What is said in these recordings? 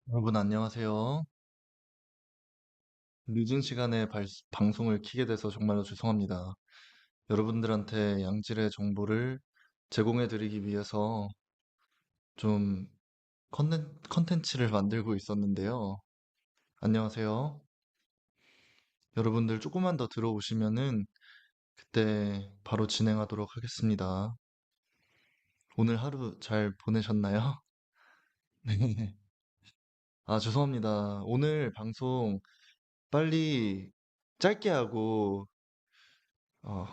여러분 안녕하세요. 늦은 시간에 방송을 키게 돼서 정말로 죄송합니다. 여러분들한테 양질의 정보를 제공해 드리기 위해서 좀 컨텐츠를 만들고 있었는데요. 안녕하세요. 여러분들 조금만 더 들어오시면은 그때 바로 진행하도록 하겠습니다. 오늘 하루 잘 보내셨나요? 네. 아, 죄송합니다. 오늘 방송 빨리 짧게 하고 어,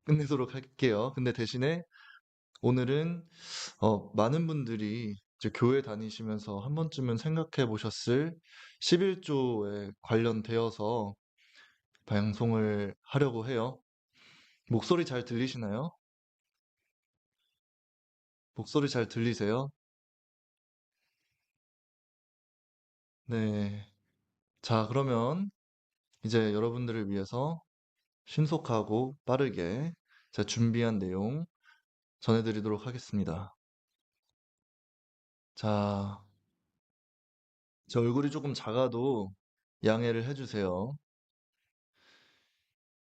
끝내도록 할게요. 근데 대신에 오늘은 많은 분들이 이제 교회 다니시면서 한 번쯤은 생각해 보셨을 11조에 관련되어서 방송을 하려고 해요. 목소리 잘 들리시나요? 목소리 잘 들리세요? 네. 자, 그러면 이제 여러분들을 위해서 신속하고 빠르게 제가 준비한 내용 전해드리도록 하겠습니다. 자, 제 얼굴이 조금 작아도 양해를 해주세요.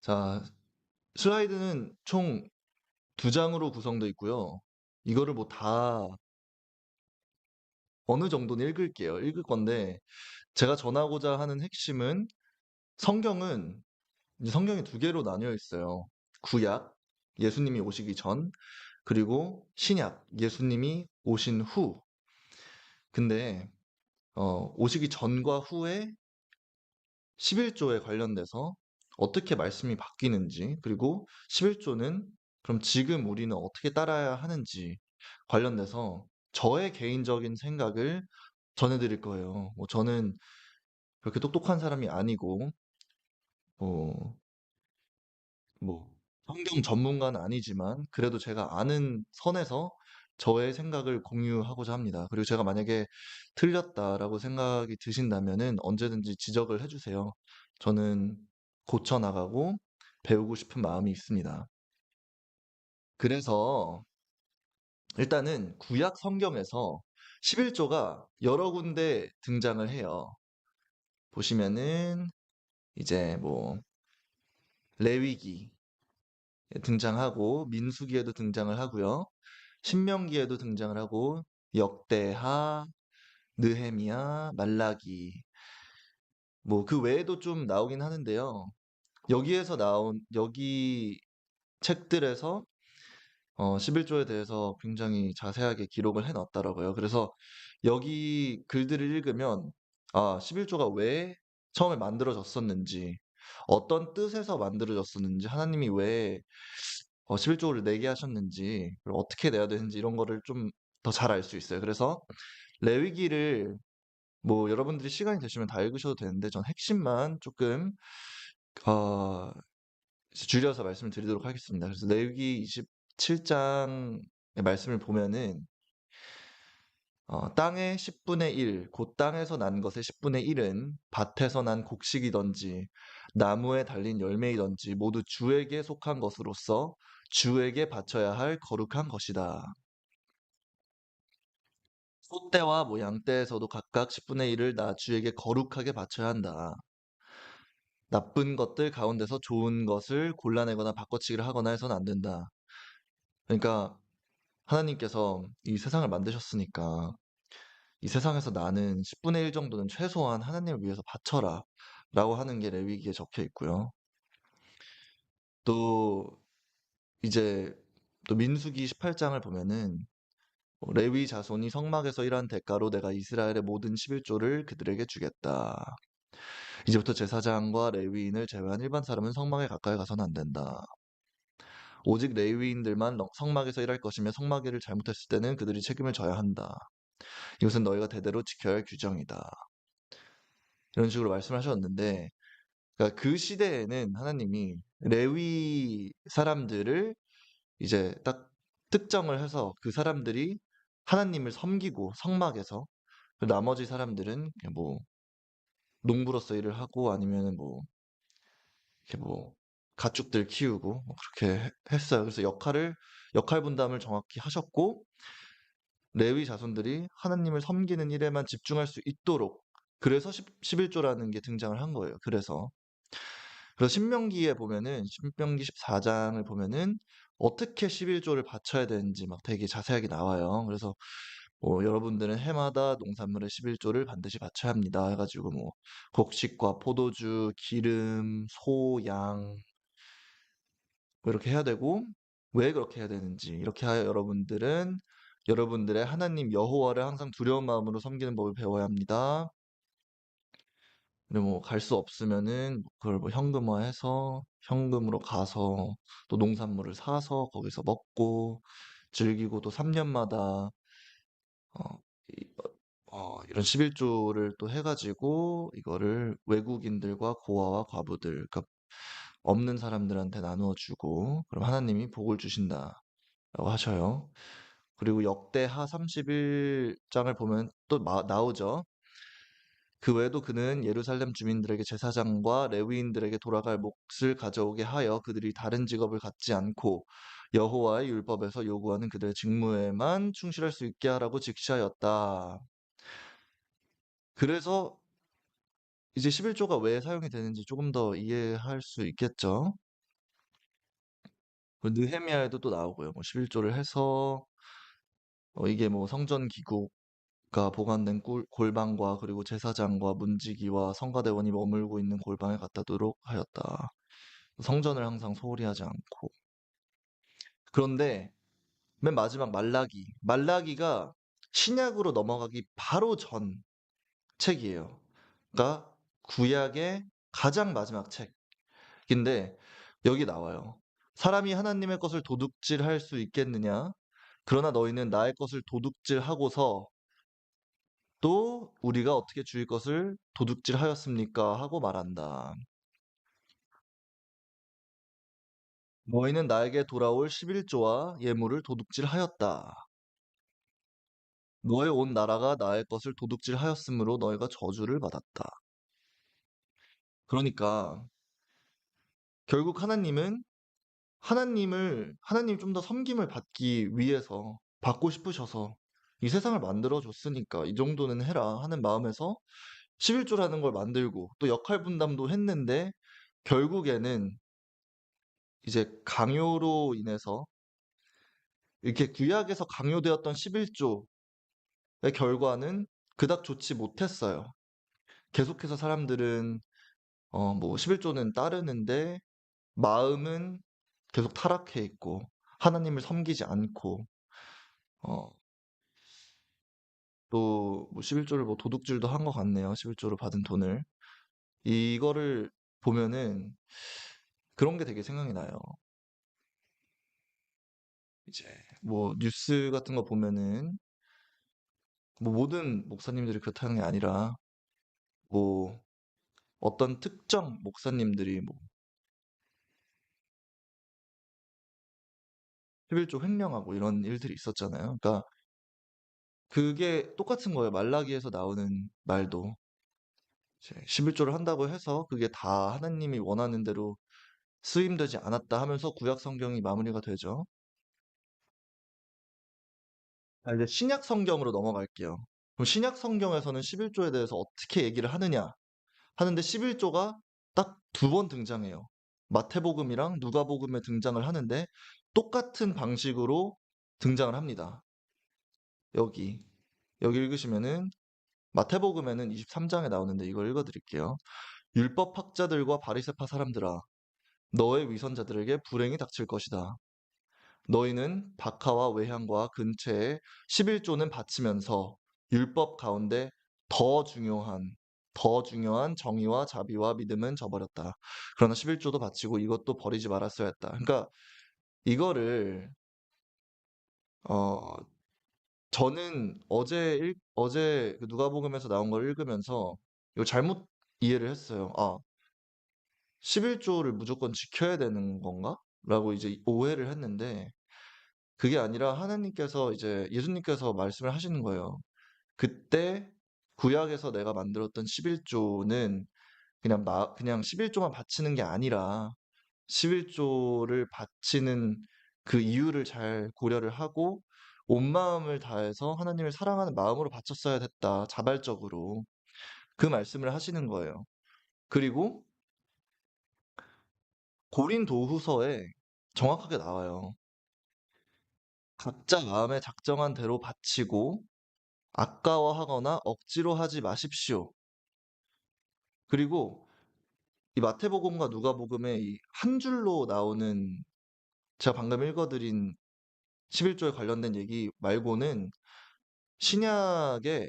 자, 슬라이드는 총 두 장으로 구성되어 있고요. 이거를 뭐 다 어느 정도는 읽을게요. 읽을 건데 제가 전하고자 하는 핵심은 성경은 이제 성경이 두 개로 나뉘어 있어요. 구약, 예수님이 오시기 전, 그리고 신약, 예수님이 오신 후. 근데 오시기 전과 후에 11조에 관련돼서 어떻게 말씀이 바뀌는지, 그리고 11조는 그럼 지금 우리는 어떻게 따라야 하는지 관련돼서 저의 개인적인 생각을 전해드릴 거예요. 뭐 저는 그렇게 똑똑한 사람이 아니고, 뭐, 뭐, 성경 전문가는 아니지만, 그래도 제가 아는 선에서 저의 생각을 공유하고자 합니다. 그리고 제가 만약에 틀렸다라고 생각이 드신다면은 언제든지 지적을 해주세요. 저는 고쳐나가고 배우고 싶은 마음이 있습니다. 그래서 일단은 구약 성경에서 11조가 여러 군데 등장을 해요. 보시면은 이제 뭐 레위기에 등장하고 민수기에도 등장을 하고요. 신명기에도 등장을 하고 역대하, 느헤미야, 말라기 뭐 그 외에도 좀 나오긴 하는데요. 여기에서 나온 여기 책들에서 11조에 대해서 굉장히 자세하게 기록을 해놨더라고요. 그래서 여기 글들을 읽으면 11조가 왜 처음에 만들어졌었는지, 어떤 뜻에서 만들어졌었는지, 하나님이 왜 11조를 내게 하셨는지, 그리고 어떻게 내야 되는지 이런 거를 좀 더 잘 알 수 있어요. 그래서 레위기를 뭐 여러분들이 시간이 되시면 다 읽으셔도 되는데 전 핵심만 조금 어, 줄여서 말씀을 드리도록 하겠습니다. 그래서 레위기 27장의 말씀을 보면은 땅의 10분의 1, 곧 땅에서 난 것의 10분의 1은 밭에서 난 곡식이든지 나무에 달린 열매이든지 모두 주에게 속한 것으로서 주에게 바쳐야 할 거룩한 것이다. 소떼와 뭐 양떼에서도 각각 10분의 1을 나 주에게 거룩하게 바쳐야 한다. 나쁜 것들 가운데서 좋은 것을 골라내거나 바꿔치기를 하거나 해서는 안 된다. 그러니까 하나님께서 이 세상을 만드셨으니까 이 세상에서 나는 10분의 1 정도는 최소한 하나님을 위해서 바쳐라 라고 하는 게 레위기에 적혀 있고요. 또 이제 또 민수기 18장을 보면은 레위 자손이 성막에서 일한 대가로 내가 이스라엘의 모든 11조를 그들에게 주겠다. 이제부터 제사장과 레위인을 제외한 일반 사람은 성막에 가까이 가서는 안 된다. 오직 레위인들만 성막에서 일할 것이며 성막 일을 잘못했을 때는 그들이 책임을 져야 한다. 이것은 너희가 대대로 지켜야 할 규정이다. 이런 식으로 말씀하셨는데, 그러니까 그 시대에는 하나님이 레위 사람들을 이제 딱 특정을 해서 그 사람들이 하나님을 섬기고 성막에서 나머지 사람들은 그냥 뭐 농부로서 일을 하고 아니면은 뭐 이렇게 뭐 가축들 키우고 뭐 그렇게 했어요. 그래서 역할 분담을 정확히 하셨고 레위 자손들이 하나님을 섬기는 일에만 집중할 수 있도록 그래서 11조라는 게 등장을 한 거예요. 그래서 신명기에 보면은 신명기 14장을 보면은 어떻게 11조를 바쳐야 되는지 막 되게 자세하게 나와요. 그래서 뭐 여러분들은 해마다 농산물의 11조를 반드시 바쳐야 합니다. 해가지고 뭐 곡식과 포도주, 기름, 소, 양, 뭐 이렇게 해야 되고 왜 그렇게 해야 되는지 이렇게 하여 여러분들은 여러분들의 하나님 여호와를 항상 두려운 마음으로 섬기는 법을 배워야 합니다. 그리고 뭐 갈 수 없으면은 그걸 뭐 현금화해서 현금으로 가서 또 농산물을 사서 거기서 먹고 즐기고 또 3년마다 어, 이런 11조를 또 해가지고 이거를 외국인들과 고아와 과부들, 그러니까 없는 사람들한테 나누어 주고 그럼 하나님이 복을 주신다라고 하셔요. 그리고 역대하 31장을 보면 또 나오죠. 그 외에도 그는 예루살렘 주민들에게 제사장과 레위인들에게 돌아갈 몫을 가져오게 하여 그들이 다른 직업을 갖지 않고 여호와의 율법에서 요구하는 그들의 직무에만 충실할 수 있게 하라고 직시하였다. 그래서 이제 11조가 왜 사용이 되는지 조금 더 이해할 수 있겠죠. 그 느헤미야에도 또 나오고요. 뭐 11조를 해서 이게 뭐 성전 기구가 보관된 골방과 그리고 제사장과 문지기와 성가대원이 머물고 있는 골방에 갖다 두도록 하였다. 성전을 항상 소홀히 하지 않고. 그런데 맨 마지막 말라기가 신약으로 넘어가기 바로 전 책이에요. 그러니까 구약의 가장 마지막 책인데 여기 나와요. 사람이 하나님의 것을 도둑질할 수 있겠느냐? 그러나 너희는 나의 것을 도둑질하고서 또 우리가 어떻게 주의 것을 도둑질하였습니까? 하고 말한다. 너희는 나에게 돌아올 11조와 예물을 도둑질하였다. 너의 온 나라가 나의 것을 도둑질하였으므로 너희가 저주를 받았다. 그러니까 결국 하나님 좀 더 섬김을 받기 위해서 받고 싶으셔서 이 세상을 만들어 줬으니까 이 정도는 해라 하는 마음에서 11조라는 걸 만들고 또 역할 분담도 했는데 결국에는 이제 강요로 인해서 이렇게 구약에서 강요되었던 11조의 결과는 그닥 좋지 못했어요. 계속해서 사람들은 뭐 11조는 따르는데 마음은 계속 타락해 있고 하나님을 섬기지 않고 어, 또뭐 11조를 뭐 도둑질도 한 것 같네요. 11조를 받은 돈을. 이거를 보면은 그런 게 되게 생각이 나요. 이제 뭐 뉴스 같은 거 보면은 뭐 모든 목사님들이 그렇다는 게 아니라 뭐 어떤 특정 목사님들이 뭐 11조 횡령하고 이런 일들이 있었잖아요. 그러니까 그게 똑같은 거예요. 말라기에서 나오는 말도 이제 11조를 한다고 해서 그게 다 하나님이 원하는 대로 수임되지 않았다 하면서 구약 성경이 마무리가 되죠. 이제 신약 성경으로 넘어갈게요. 그럼 신약 성경에서는 11조에 대해서 어떻게 얘기를 하느냐 하는데 11조가 딱 두 번 등장해요. 마태복음이랑 누가복음에 등장을 하는데 똑같은 방식으로 등장을 합니다. 여기 읽으시면은 마태복음에는 23장에 나오는데 이걸 읽어드릴게요. 율법학자들과 바리새파 사람들아, 너의 위선자들에게 불행이 닥칠 것이다. 너희는 박하와 외향과 근처에 11조는 바치면서 율법 가운데 더 중요한 정의와 자비와 믿음은 저버렸다. 그러나 11조도 바치고 이것도 버리지 말았어야 했다. 그러니까 이거를 어 저는 어제 그 누가복음에서 나온 걸 읽으면서 이거 잘못 이해를 했어요. 11조를 무조건 지켜야 되는 건가? 라고 이제 오해를 했는데 그게 아니라 하나님께서 이제 예수님께서 말씀을 하시는 거예요. 그때 구약에서 내가 만들었던 11조는 그냥 11조만 바치는 게 아니라 11조를 바치는 그 이유를 잘 고려를 하고 온 마음을 다해서 하나님을 사랑하는 마음으로 바쳤어야 됐다. 자발적으로. 그 말씀을 하시는 거예요. 그리고 고린도후서에 정확하게 나와요. 각자 마음에 작정한 대로 바치고 아까워하거나 억지로 하지 마십시오. 그리고 이 마태복음과 누가복음에 이 한 줄로 나오는 제가 방금 읽어드린 11조에 관련된 얘기 말고는 신약에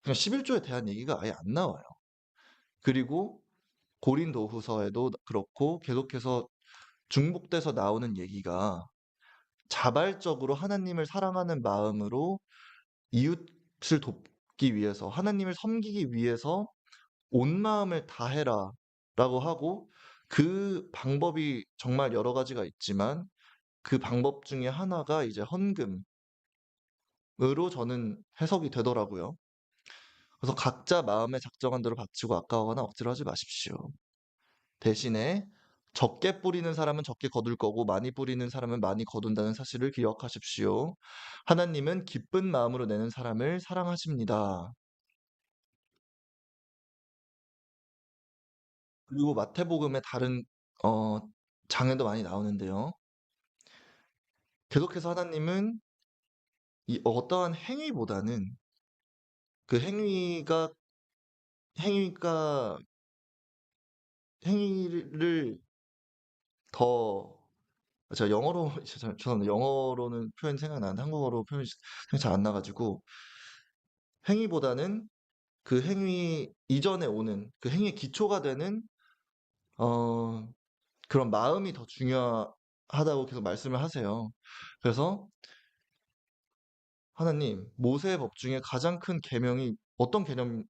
그냥 11조에 대한 얘기가 아예 안 나와요. 그리고 고린도후서에도 그렇고 계속해서 중복돼서 나오는 얘기가 자발적으로 하나님을 사랑하는 마음으로 이웃을 돕기 위해서 하나님을 섬기기 위해서 온 마음을 다해라 라고 하고 그 방법이 정말 여러 가지가 있지만 그 방법 중에 하나가 이제 헌금으로 저는 해석이 되더라고요. 그래서 각자 마음에 작정한 대로 바치고 아까워하거나 억지로 하지 마십시오. 대신에 적게 뿌리는 사람은 적게 거둘 거고 많이 뿌리는 사람은 많이 거둔다는 사실을 기억하십시오. 하나님은 기쁜 마음으로 내는 사람을 사랑하십니다. 그리고 마태복음의 다른 어, 장에도 많이 나오는데요. 계속해서 하나님은 이 어떠한 행위보다는 그 행위가 행위를 더 제가 영어로 죄송합니다. 영어로는 표현이 생각나는데 한국어로 표현이 잘 안 나가지고 행위보다는 그 행위 이전에 오는 그 행위의 기초가 되는 어, 그런 마음이 더 중요하다고 계속 말씀을 하세요. 그래서 하나님, 모세의 법 중에 가장 큰 계명이 어떤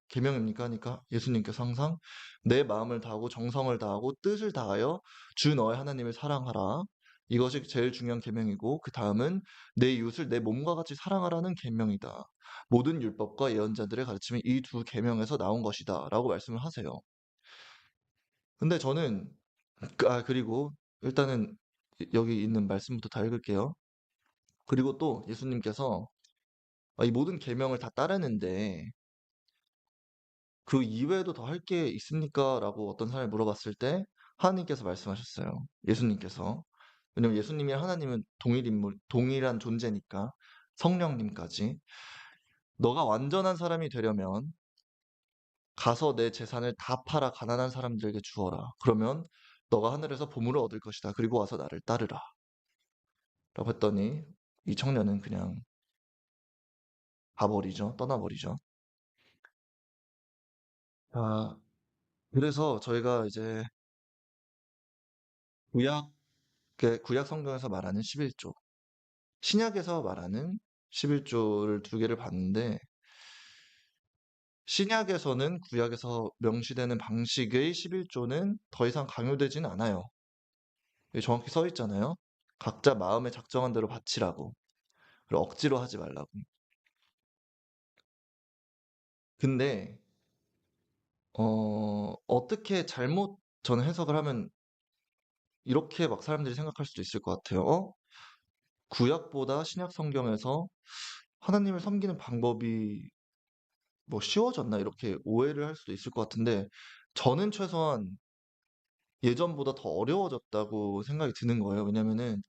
계명입니까? 하니까 예수님께서 항상 내 마음을 다하고 정성을 다하고 뜻을 다하여 주 너의 하나님을 사랑하라. 이것이 제일 중요한 계명이고 그 다음은 내 이웃을 내 몸과 같이 사랑하라는 계명이다. 모든 율법과 예언자들의 가르침이 이 두 계명에서 나온 것이다. 라고 말씀을 하세요. 근데 저는 그리고 일단은 여기 있는 말씀부터 다 읽을게요. 그리고 또 예수님께서 이 모든 계명을 다 따르는데 그 이외에도 더 할 게 있습니까? 라고 어떤 사람이 물어봤을 때 하나님께서 말씀하셨어요. 예수님께서. 왜냐면 예수님이랑 하나님은 동일 인물, 동일한 존재니까 성령님까지. 너가 완전한 사람이 되려면 가서 내 재산을 다 팔아 가난한 사람들에게 주어라. 그러면 너가 하늘에서 보물을 얻을 것이다. 그리고 와서 나를 따르라. 라고 했더니 이 청년은 그냥 가버리죠. 떠나버리죠. 아, 그래서 저희가 이제 구약 성경에서 말하는 11조, 신약에서 말하는 11조를 두 개를 봤는데, 신약에서는 구약에서 명시되는 방식의 11조는 더 이상 강요되지는 않아요. 여기 정확히 써 있잖아요. 각자 마음에 작정한 대로 바치라고. 그리고 억지로 하지 말라고. 근데, 어떻게 잘못 저는 해석을 하면 이렇게 막 사람들이 생각할 수도 있을 것 같아요. 구약보다 신약 성경에서 하나님을 섬기는 방법이 뭐 쉬워졌나 이렇게 오해를 할 수도 있을 것 같은데 저는 최소한 예전보다 더 어려워졌다고 생각이 드는 거예요. 왜냐면은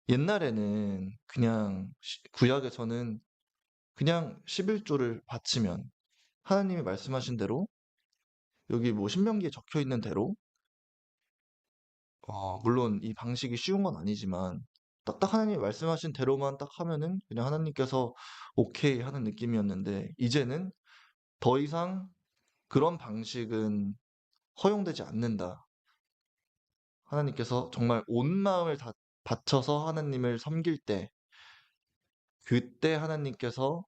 옛날에는 그냥 구약에서는 그냥 11조를 바치면 하나님이 말씀하신 대로 여기 뭐 신명기에 적혀 있는 대로 물론 이 방식이 쉬운 건 아니지만 딱딱 하나님이 말씀하신 대로만 딱 하면은 그냥 하나님께서 오케이 하는 느낌이었는데 이제는 더 이상 그런 방식은 허용되지 않는다. 하나님께서 정말 온 마음을 다 바쳐서 하나님을 섬길 때, 그때 하나님께서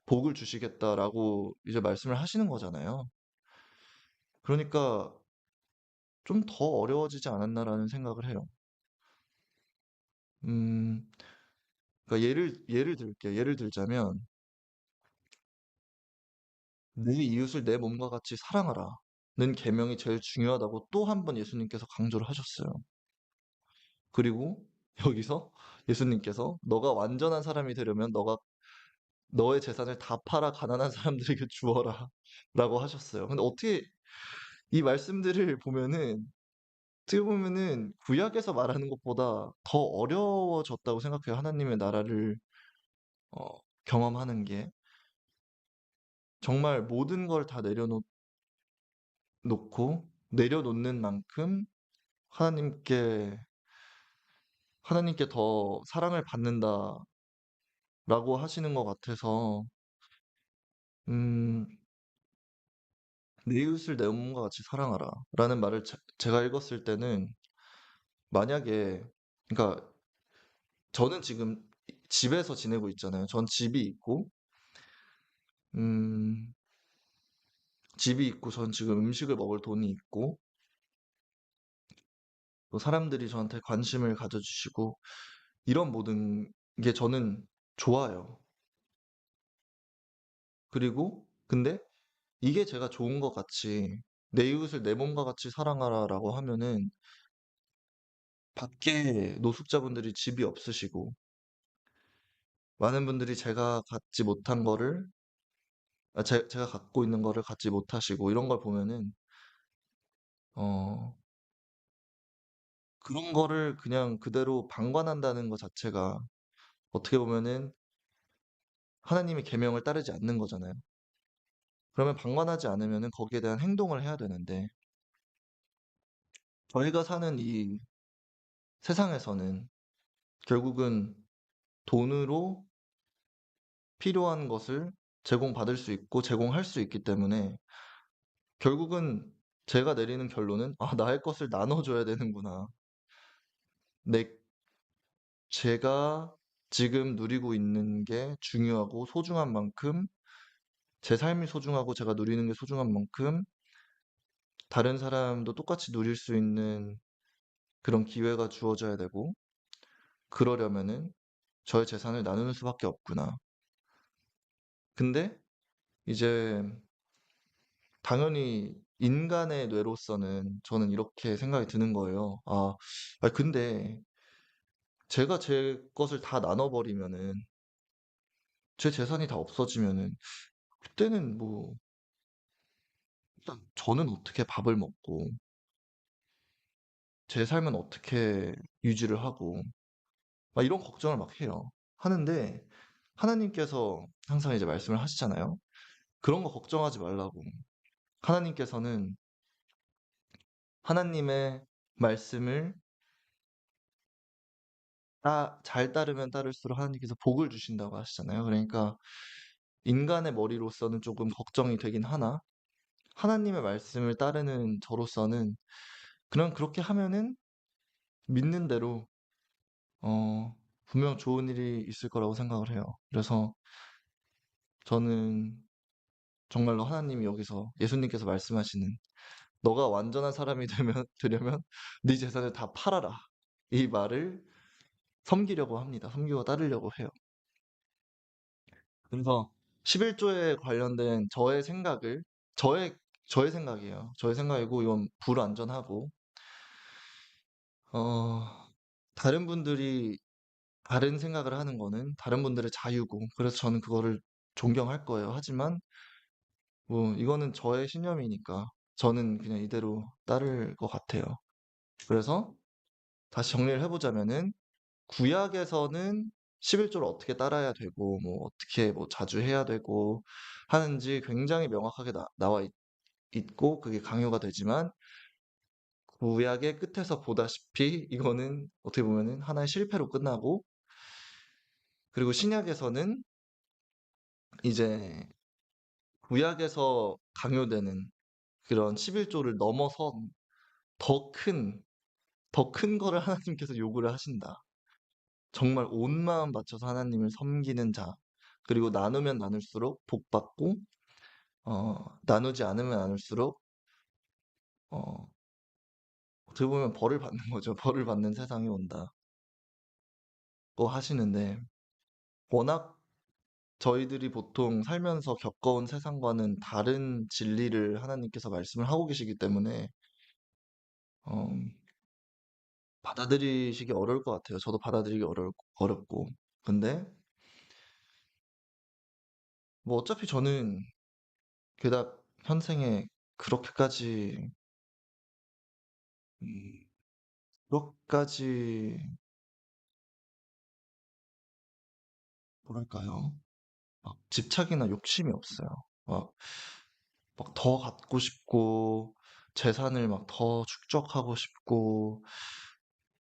복을 주시겠다라고 이제 말씀을 하시는 거잖아요. 그러니까 좀 더 어려워지지 않았나라는 생각을 해요. 음, 그러니까 예를 들게요. 예를 들자면, 내 이웃을 내 몸과 같이 사랑하라. 는 계명이 제일 중요하다고 또 한 번 예수님께서 강조를 하셨어요. 그리고 여기서 예수님께서 너가 완전한 사람이 되려면 너가 너의 재산을 다 팔아 가난한 사람들에게 주어라 라고 하셨어요. 근데 어떻게 이 말씀들을 보면은 어떻게 보면은 구약에서 말하는 것보다 더 어려워졌다고 생각해요. 하나님의 나라를 경험하는 게 정말 모든 걸 다 내려놓는 만큼 하나님께 하나님께 더 사랑을 받는다라고 하시는 것 같아서 음, 내 이웃을 내 몸과 같이 사랑하라 라는 말을 제가 읽었을 때는 만약에 그러니까 저는 지금 집에서 지내고 있잖아요. 전 음, 집이 있고 전 지금 음식을 먹을 돈이 있고 또 사람들이 저한테 관심을 가져주시고 이런 모든 게 저는 좋아요. 그리고 근데 이게 제가 좋은 것 같이 내 이웃을 내 몸과 같이 사랑하라라고 하면은 밖에 노숙자분들이 집이 없으시고 많은 분들이 제가 갖지 못한 거를 제가 갖고 있는 거를 갖지 못하시고 이런 걸 보면은 어 그런 거를 그냥 그대로 방관한다는 것 자체가 어떻게 보면은 하나님의 계명을 따르지 않는 거잖아요. 그러면 방관하지 않으면은 거기에 대한 행동을 해야 되는데 저희가 사는 이 세상에서는 결국은 돈으로 필요한 것을 제공받을 수 있고 제공할 수 있기 때문에 결국은 제가 내리는 결론은 나의 것을 나눠줘야 되는구나. 내, 제가 지금 누리고 있는 게 중요하고 소중한 만큼 제 삶이 소중하고 제가 누리는 게 소중한 만큼 다른 사람도 똑같이 누릴 수 있는 그런 기회가 주어져야 되고 그러려면은 저의 재산을 나누는 수밖에 없구나. 근데 이제 당연히 인간의 뇌로서는 저는 이렇게 생각이 드는 거예요. 근데 제가 제 것을 다 나눠버리면은 제 재산이 다 없어지면은 그때는 뭐 일단 저는 어떻게 밥을 먹고 제 삶은 어떻게 유지를 하고 막 이런 걱정을 막 해요. 하는데 하나님께서 항상 이제 말씀을 하시잖아요. 그런 거 걱정하지 말라고. 하나님께서는 하나님의 말씀을 잘 따르면 따를수록 하나님께서 복을 주신다고 하시잖아요. 그러니까 인간의 머리로서는 조금 걱정이 되긴 하나 하나님의 말씀을 따르는 저로서는 그냥 그렇게 하면은 믿는 대로 분명 좋은 일이 있을 거라고 생각을 해요. 그래서 저는 정말로 하나님이 여기서 예수님께서 말씀하시는 너가 완전한 사람이 되려면 네 재산을 다 팔아라. 이 말을 섬기려고 합니다. 섬기고 따르려고 해요. 그래서 11조에 관련된 저의 저의 생각이에요. 저의 생각이고 이건 불완전하고 어 다른 분들이 다른 생각을 하는 거는 다른 분들의 자유고 그래서 저는 그거를 존경할 거예요. 하지만 뭐 이거는 저의 신념이니까 저는 그냥 이대로 따를 것 같아요. 그래서 다시 정리를 해보자면은 구약에서는 11조를 어떻게 따라야 되고 뭐 어떻게 뭐 자주 해야 되고 하는지 굉장히 명확하게 나와 있고 그게 강요가 되지만 구약의 끝에서 보다시피 이거는 어떻게 보면은 하나의 실패로 끝나고 그리고 신약에서는 이제 구약에서 강요되는 그런 11조를 넘어선 더 큰, 더 큰 거를 하나님께서 요구를 하신다. 정말 온 마음 바쳐서 하나님을 섬기는 자. 그리고 나누면 나눌수록 복받고, 나누지 않으면 나눌수록, 어, 어떻게 보면 벌을 받는 거죠. 벌을 받는 세상이 온다고 하시는데, 워낙 저희들이 보통 살면서 겪어온 세상과는 다른 진리를 하나님께서 말씀을 하고 계시기 때문에, 어, 받아들이시기 어려울 것 같아요. 저도 받아들이기 어렵고. 근데 뭐 어차피 저는 그닥 현생에 그렇게까지 음, 그렇게까지 뭐랄까요? 막 집착이나 욕심이 없어요. 막 더 갖고 싶고 재산을 막 더 축적하고 싶고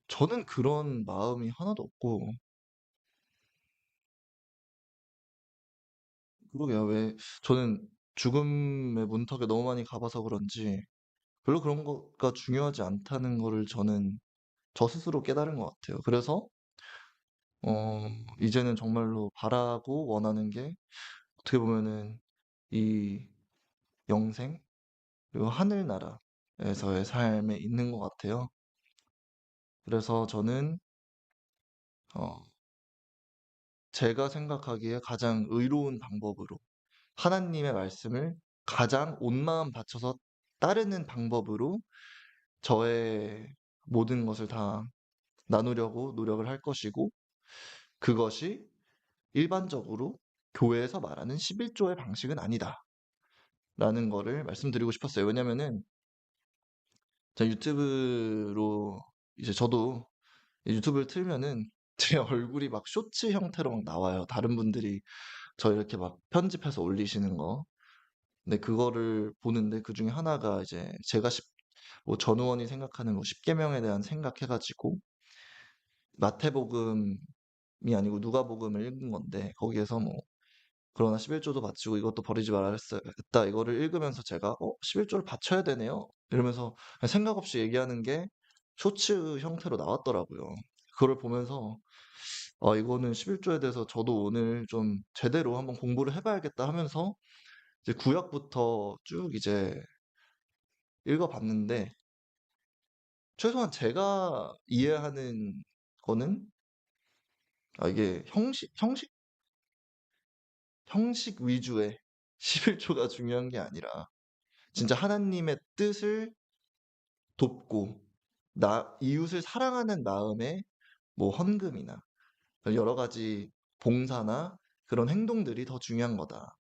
저는 그런 마음이 하나도 없고 그러게요. 왜 저는 죽음의 문턱에 너무 많이 가봐서 그런지 별로 그런 거가 중요하지 않다는 거를 저는 저 스스로 깨달은 것 같아요. 그래서 이제는 정말로 바라고 원하는 게 어떻게 보면은 이 영생 그리고 하늘나라에서의 삶에 있는 것 같아요. 그래서 저는 어, 제가 생각하기에 가장 의로운 방법으로 하나님의 말씀을 가장 온 마음 바쳐서 따르는 방법으로 저의 모든 것을 다 나누려고 노력을 할 것이고 그것이 일반적으로 교회에서 말하는 11조의 방식은 아니다. 라는 거를 말씀드리고 싶었어요. 왜냐면은 제가 유튜브로 이제 저도 유튜브를 틀면은 제 얼굴이 막 쇼츠 형태로 막 나와요. 다른 분들이 저 이렇게 막 편집해서 올리시는 거. 근데 그거를 보는데 그 중에 하나가 이제 제가 뭐 전우원이 생각하는 뭐 십계명에 대한 생각해가지고 마태복음이 아니고 누가복음을 읽은 건데 거기에서 뭐 그러나 11조도 바치고 이것도 버리지 말아야겠다. 이거를 읽으면서 제가 11조를 바쳐야 되네요. 이러면서 그냥 생각 없이 얘기하는 게 쇼츠 형태로 나왔더라고요. 그걸 보면서 이거는 11조에 대해서 저도 오늘 좀 제대로 한번 공부를 해봐야겠다 하면서 이제 구약부터 쭉 이제 읽어봤는데 최소한 제가 이해하는 거는 이게 형식 위주의 11조가 중요한 게 아니라 진짜 하나님의 뜻을 돕고 이웃을 사랑하는 마음에 뭐 헌금이나 여러 가지 봉사나 그런 행동들이 더 중요한 거다.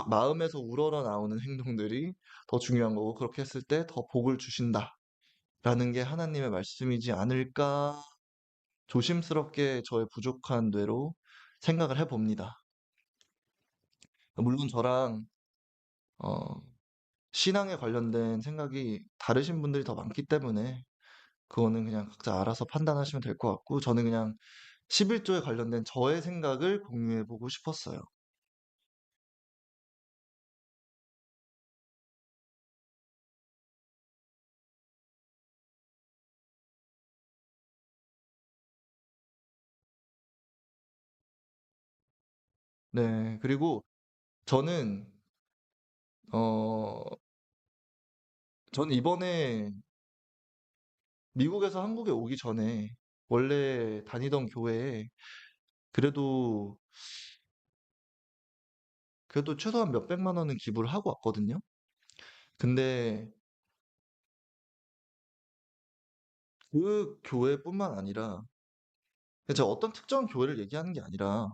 마음에서 우러러 나오는 행동들이 더 중요한 거고 그렇게 했을 때 더 복을 주신다라는 게 하나님의 말씀이지 않을까 조심스럽게 저의 부족한 뇌로 생각을 해봅니다. 물론 저랑 어, 신앙에 관련된 생각이 다르신 분들이 더 많기 때문에 그거는 그냥 각자 알아서 판단하시면 될 것 같고 저는 그냥 11조에 관련된 저의 생각을 공유해 보고 싶었어요. 네, 그리고 저는 어, 저는 이번에 미국에서 한국에 오기 전에 원래 다니던 교회에 그래도 최소한 몇백만 원은 기부를 하고 왔거든요. 근데 그 교회뿐만 아니라 제가 어떤 특정 교회를 얘기하는 게 아니라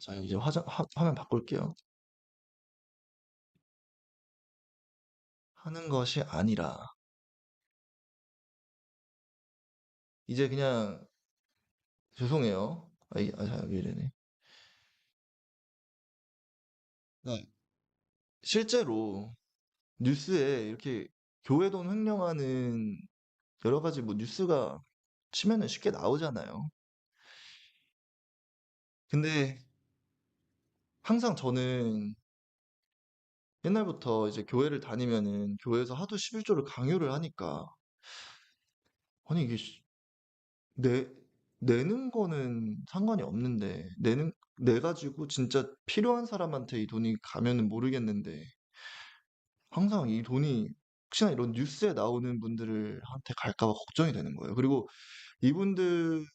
자 이제 화면 바꿀게요. 하는 것이 아니라 이제 그냥 죄송해요. 왜 이러네. 네. 실제로 뉴스에 이렇게 교회 돈 횡령하는 여러 가지 뭐 뉴스가 치면은 쉽게 나오잖아요. 근데 항상 저는 옛날부터 이제 교회를 다니면은 교회에서 하도 11조를 강요를 하니까 아니 이게 내 내는 거는 상관이 없는데 내 가지고 진짜 필요한 사람한테 이 돈이 가면은 모르겠는데 항상 이 돈이 혹시나 이런 뉴스에 나오는 분들을 한테 갈까 봐 걱정이 되는 거예요. 그리고 이분들은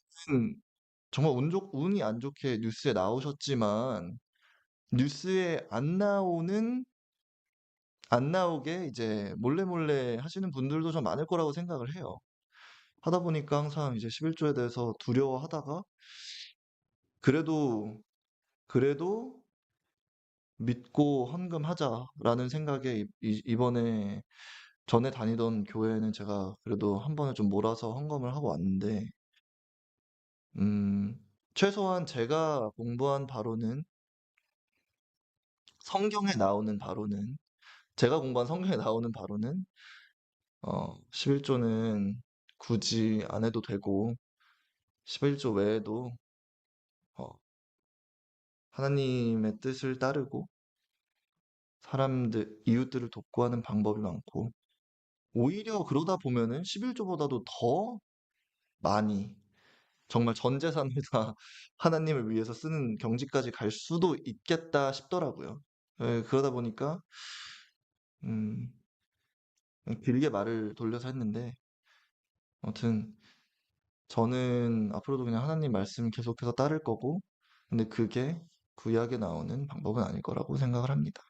정말 운이 안 좋게 뉴스에 나오셨지만 뉴스에 안 나오는 안 나오게 이제 몰래 몰래 하시는 분들도 좀 많을 거라고 생각을 해요. 하다 보니까 항상 이제 11조에 대해서 두려워하다가 그래도 그래도 믿고 헌금하자라는 생각에 이번에 전에 다니던 교회는 제가 그래도 한 번에 좀 몰아서 헌금을 하고 왔는데, 최소한 제가 공부한 바로는 성경에 나오는 바로는 제가 공부한 성경에 나오는 바로는 11조는 굳이 안 해도 되고 11조 외에도 어, 하나님의 뜻을 따르고 사람들, 이웃들을 돕고 하는 방법이 많고 오히려 그러다 보면은 11조보다도 더 많이 정말 전 재산을 다 하나님을 위해서 쓰는 경지까지 갈 수도 있겠다 싶더라고요. 예, 그러다 보니까 음, 길게 말을 돌려서 했는데 아무튼 저는 앞으로도 그냥 하나님 말씀 계속해서 따를 거고 근데 그게 구약에 나오는 방법은 아닐 거라고 생각을 합니다.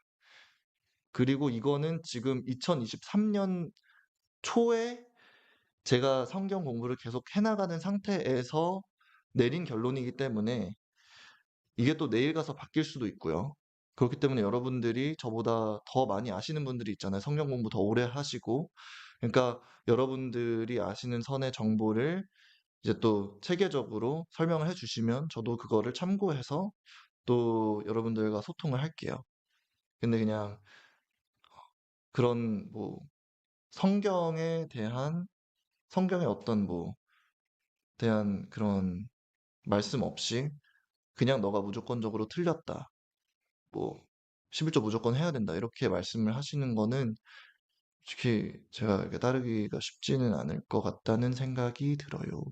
그리고 이거는 지금 2023년 초에 제가 성경 공부를 계속 해나가는 상태에서 내린 결론이기 때문에 이게 또 내일 가서 바뀔 수도 있고요. 그렇기 때문에 여러분들이 저보다 더 많이 아시는 분들이 있잖아요. 성경 공부 더 오래 하시고. 그러니까 여러분들이 아시는 선의 정보를 이제 또 체계적으로 설명을 해주시면 저도 그거를 참고해서 또 여러분들과 소통을 할게요. 근데 그냥 그런 뭐 성경에 대한 성경의 어떤 뭐 대한 그런 말씀 없이 그냥 너가 무조건적으로 틀렸다. 뭐 11조 무조건 해야 된다. 이렇게 말씀을 하시는 거는 솔직히 제가 이렇게 따르기가 쉽지는 않을 것 같다는 생각이 들어요.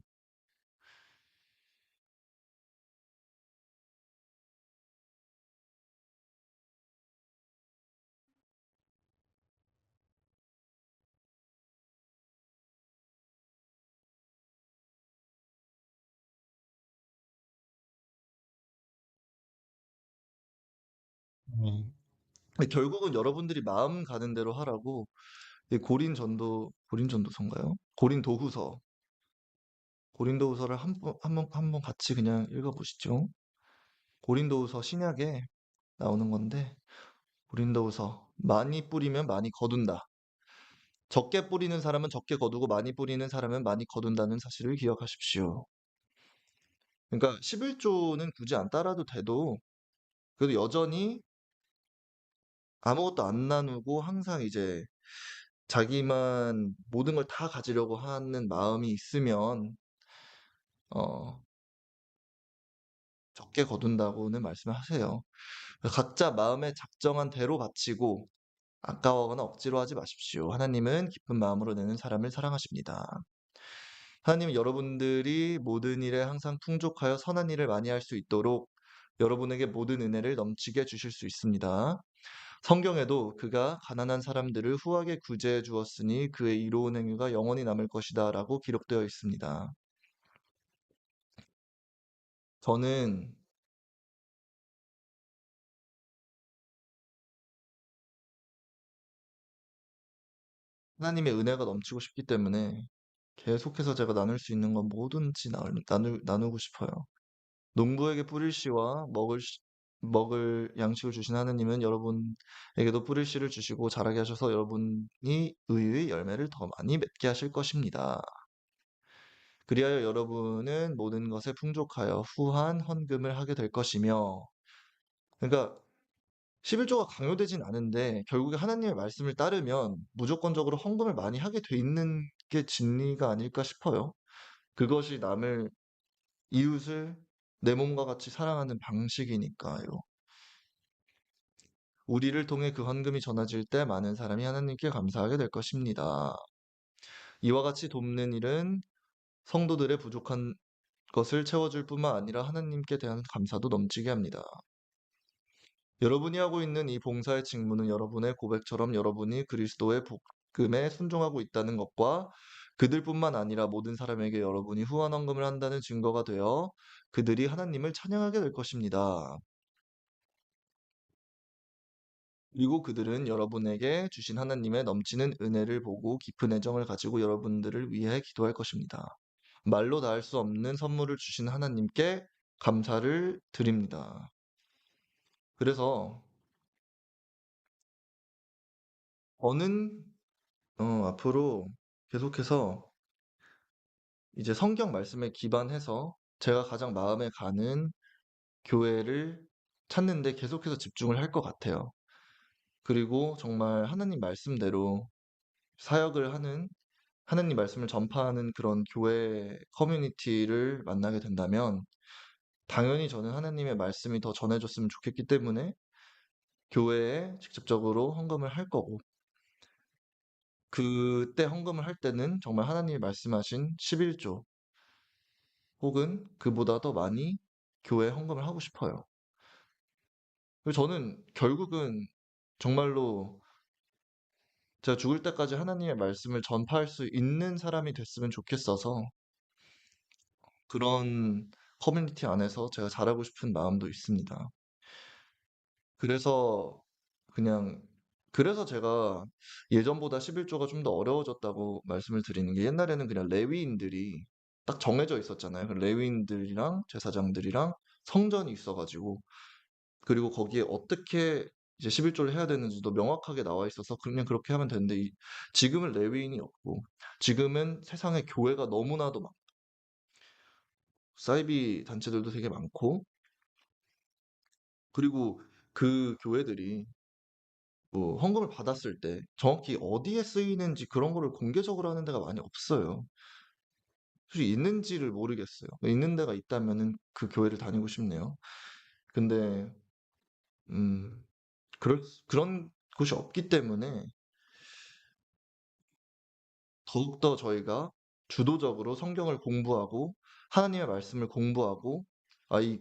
근데 결국은 여러분들이 마음 가는 대로 하라고 이 고린전도서인가요? 고린도후서를 한번 같이 그냥 읽어보시죠. 고린도후서 신약에 나오는 건데 고린도후서 많이 뿌리면 많이 거둔다. 적게 뿌리는 사람은 적게 거두고 많이 뿌리는 사람은 많이 거둔다는 사실을 기억하십시오. 그러니까 11조는 굳이 안 따라도 돼도 그래도 여전히 아무것도 안 나누고 항상 이제 자기만 모든 걸 다 가지려고 하는 마음이 있으면 어, 적게 거둔다고는 말씀을 하세요. 각자 마음에 작정한 대로 바치고 아까워하거나 억지로 하지 마십시오. 하나님은 기쁜 마음으로 내는 사람을 사랑하십니다. 하나님은 여러분들이 모든 일에 항상 풍족하여 선한 일을 많이 할 수 있도록 여러분에게 모든 은혜를 넘치게 주실 수 있습니다. 성경에도 그가 가난한 사람들을 후하게 구제해 주었으니 그의 이로운 행위가 영원히 남을 것이다 라고 기록되어 있습니다. 저는 하나님의 은혜가 넘치고 싶기 때문에 계속해서 제가 나눌 수 있는 건 뭐든지 나누고 싶어요. 농부에게 뿌릴 씨와 먹을 양식을 주신 하느님은 여러분에게도 뿌릴 씨를 주시고 자라게 하셔서 여러분이 의의 열매를 더 많이 맺게 하실 것입니다. 그리하여 여러분은 모든 것에 풍족하여 후한 헌금을 하게 될 것이며, 그러니까 11조가 강요되진 않은데 결국에 하나님의 말씀을 따르면 무조건적으로 헌금을 많이 하게 돼 있는 게 진리가 아닐까 싶어요. 그것이 이웃을 내 몸과 같이 사랑하는 방식이니까요. 우리를 통해 그 헌금이 전해질 때 많은 사람이 하나님께 감사하게 될 것입니다. 이와 같이 돕는 일은 성도들의 부족한 것을 채워줄 뿐만 아니라 하나님께 대한 감사도 넘치게 합니다. 여러분이 하고 있는 이 봉사의 직무는 여러분의 고백처럼 여러분이 그리스도의 복음에 순종하고 있다는 것과 그들뿐만 아니라 모든 사람에게 여러분이 후한 헌금을 한다는 증거가 되어 그들이 하나님을 찬양하게 될 것입니다. 그리고 그들은 여러분에게 주신 하나님의 넘치는 은혜를 보고 깊은 애정을 가지고 여러분들을 위해 기도할 것입니다. 말로 다 할 수 없는 선물을 주신 하나님께 감사를 드립니다. 그래서 저는 앞으로 계속해서 이제 성경 말씀에 기반해서 제가 가장 마음에 가는 교회를 찾는 데 계속해서 집중을 할 것 같아요. 그리고 정말 하나님 말씀대로 사역을 하는, 하나님 말씀을 전파하는 그런 교회 커뮤니티를 만나게 된다면 당연히 저는 하나님의 말씀이 더 전해졌으면 좋겠기 때문에 교회에 직접적으로 헌금을 할 거고, 그때 헌금을 할 때는 정말 하나님이 말씀하신 11조 혹은 그보다 더 많이 교회에 헌금을 하고 싶어요. 그리고 저는 결국은 정말로 제가 죽을 때까지 하나님의 말씀을 전파할 수 있는 사람이 됐으면 좋겠어서 그런 커뮤니티 안에서 제가 잘하고 싶은 마음도 있습니다. 그래서 그냥 그래서 제가 예전보다 11조가 좀 더 어려워졌다고 말씀을 드리는 게, 옛날에는 그냥 레위인들이 딱 정해져 있었잖아요. 그 레위인들이랑 제사장들이랑 성전이 있어가지고, 그리고 거기에 어떻게 이제 11조를 해야 되는지도 명확하게 나와 있어서 그냥 그렇게 하면 되는데, 지금은 레위인이 없고 지금은 세상에 교회가 너무나도 많고 사이비 단체들도 되게 많고, 그리고 그 교회들이 뭐 헌금을 받았을 때 정확히 어디에 쓰이는지 그런 거를 공개적으로 하는 데가 많이 없어요. 솔직히 있는지를 모르겠어요. 있는 데가 있다면은 그 교회를 다니고 싶네요. 근데 음 그런 곳이 없기 때문에 더욱더 저희가 주도적으로 성경을 공부하고 하나님의 말씀을 공부하고,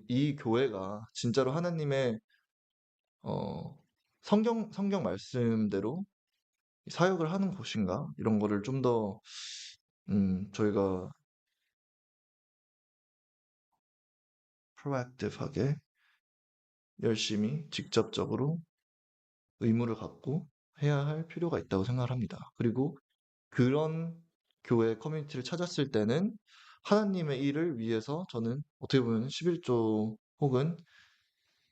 이 교회가 진짜로 하나님의 어 성경 말씀대로 사역을 하는 곳인가? 이런 거를 좀 더 저희가 프로액티브하게 열심히 직접적으로 의무를 갖고 해야 할 필요가 있다고 생각을 합니다. 그리고 그런 교회 커뮤니티를 찾았을 때는 하나님의 일을 위해서 저는 어떻게 보면 11조 혹은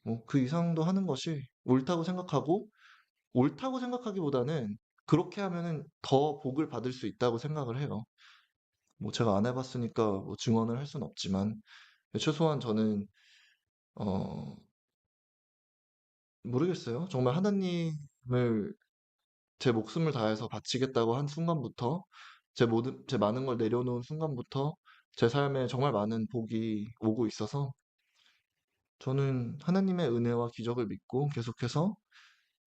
뭐 그 이상도 하는 것이 옳다고 생각하고, 옳다고 생각하기보다는 그렇게 하면은 더 복을 받을 수 있다고 생각을 해요. 뭐 제가 안 해봤으니까 뭐 증언을 할 수는 없지만 최소한 저는 어 모르겠어요. 정말 하나님을 제 목숨을 다해서 바치겠다고 한 순간부터, 제 많은 걸 내려놓은 순간부터 제 삶에 정말 많은 복이 오고 있어서 저는 하나님의 은혜와 기적을 믿고 계속해서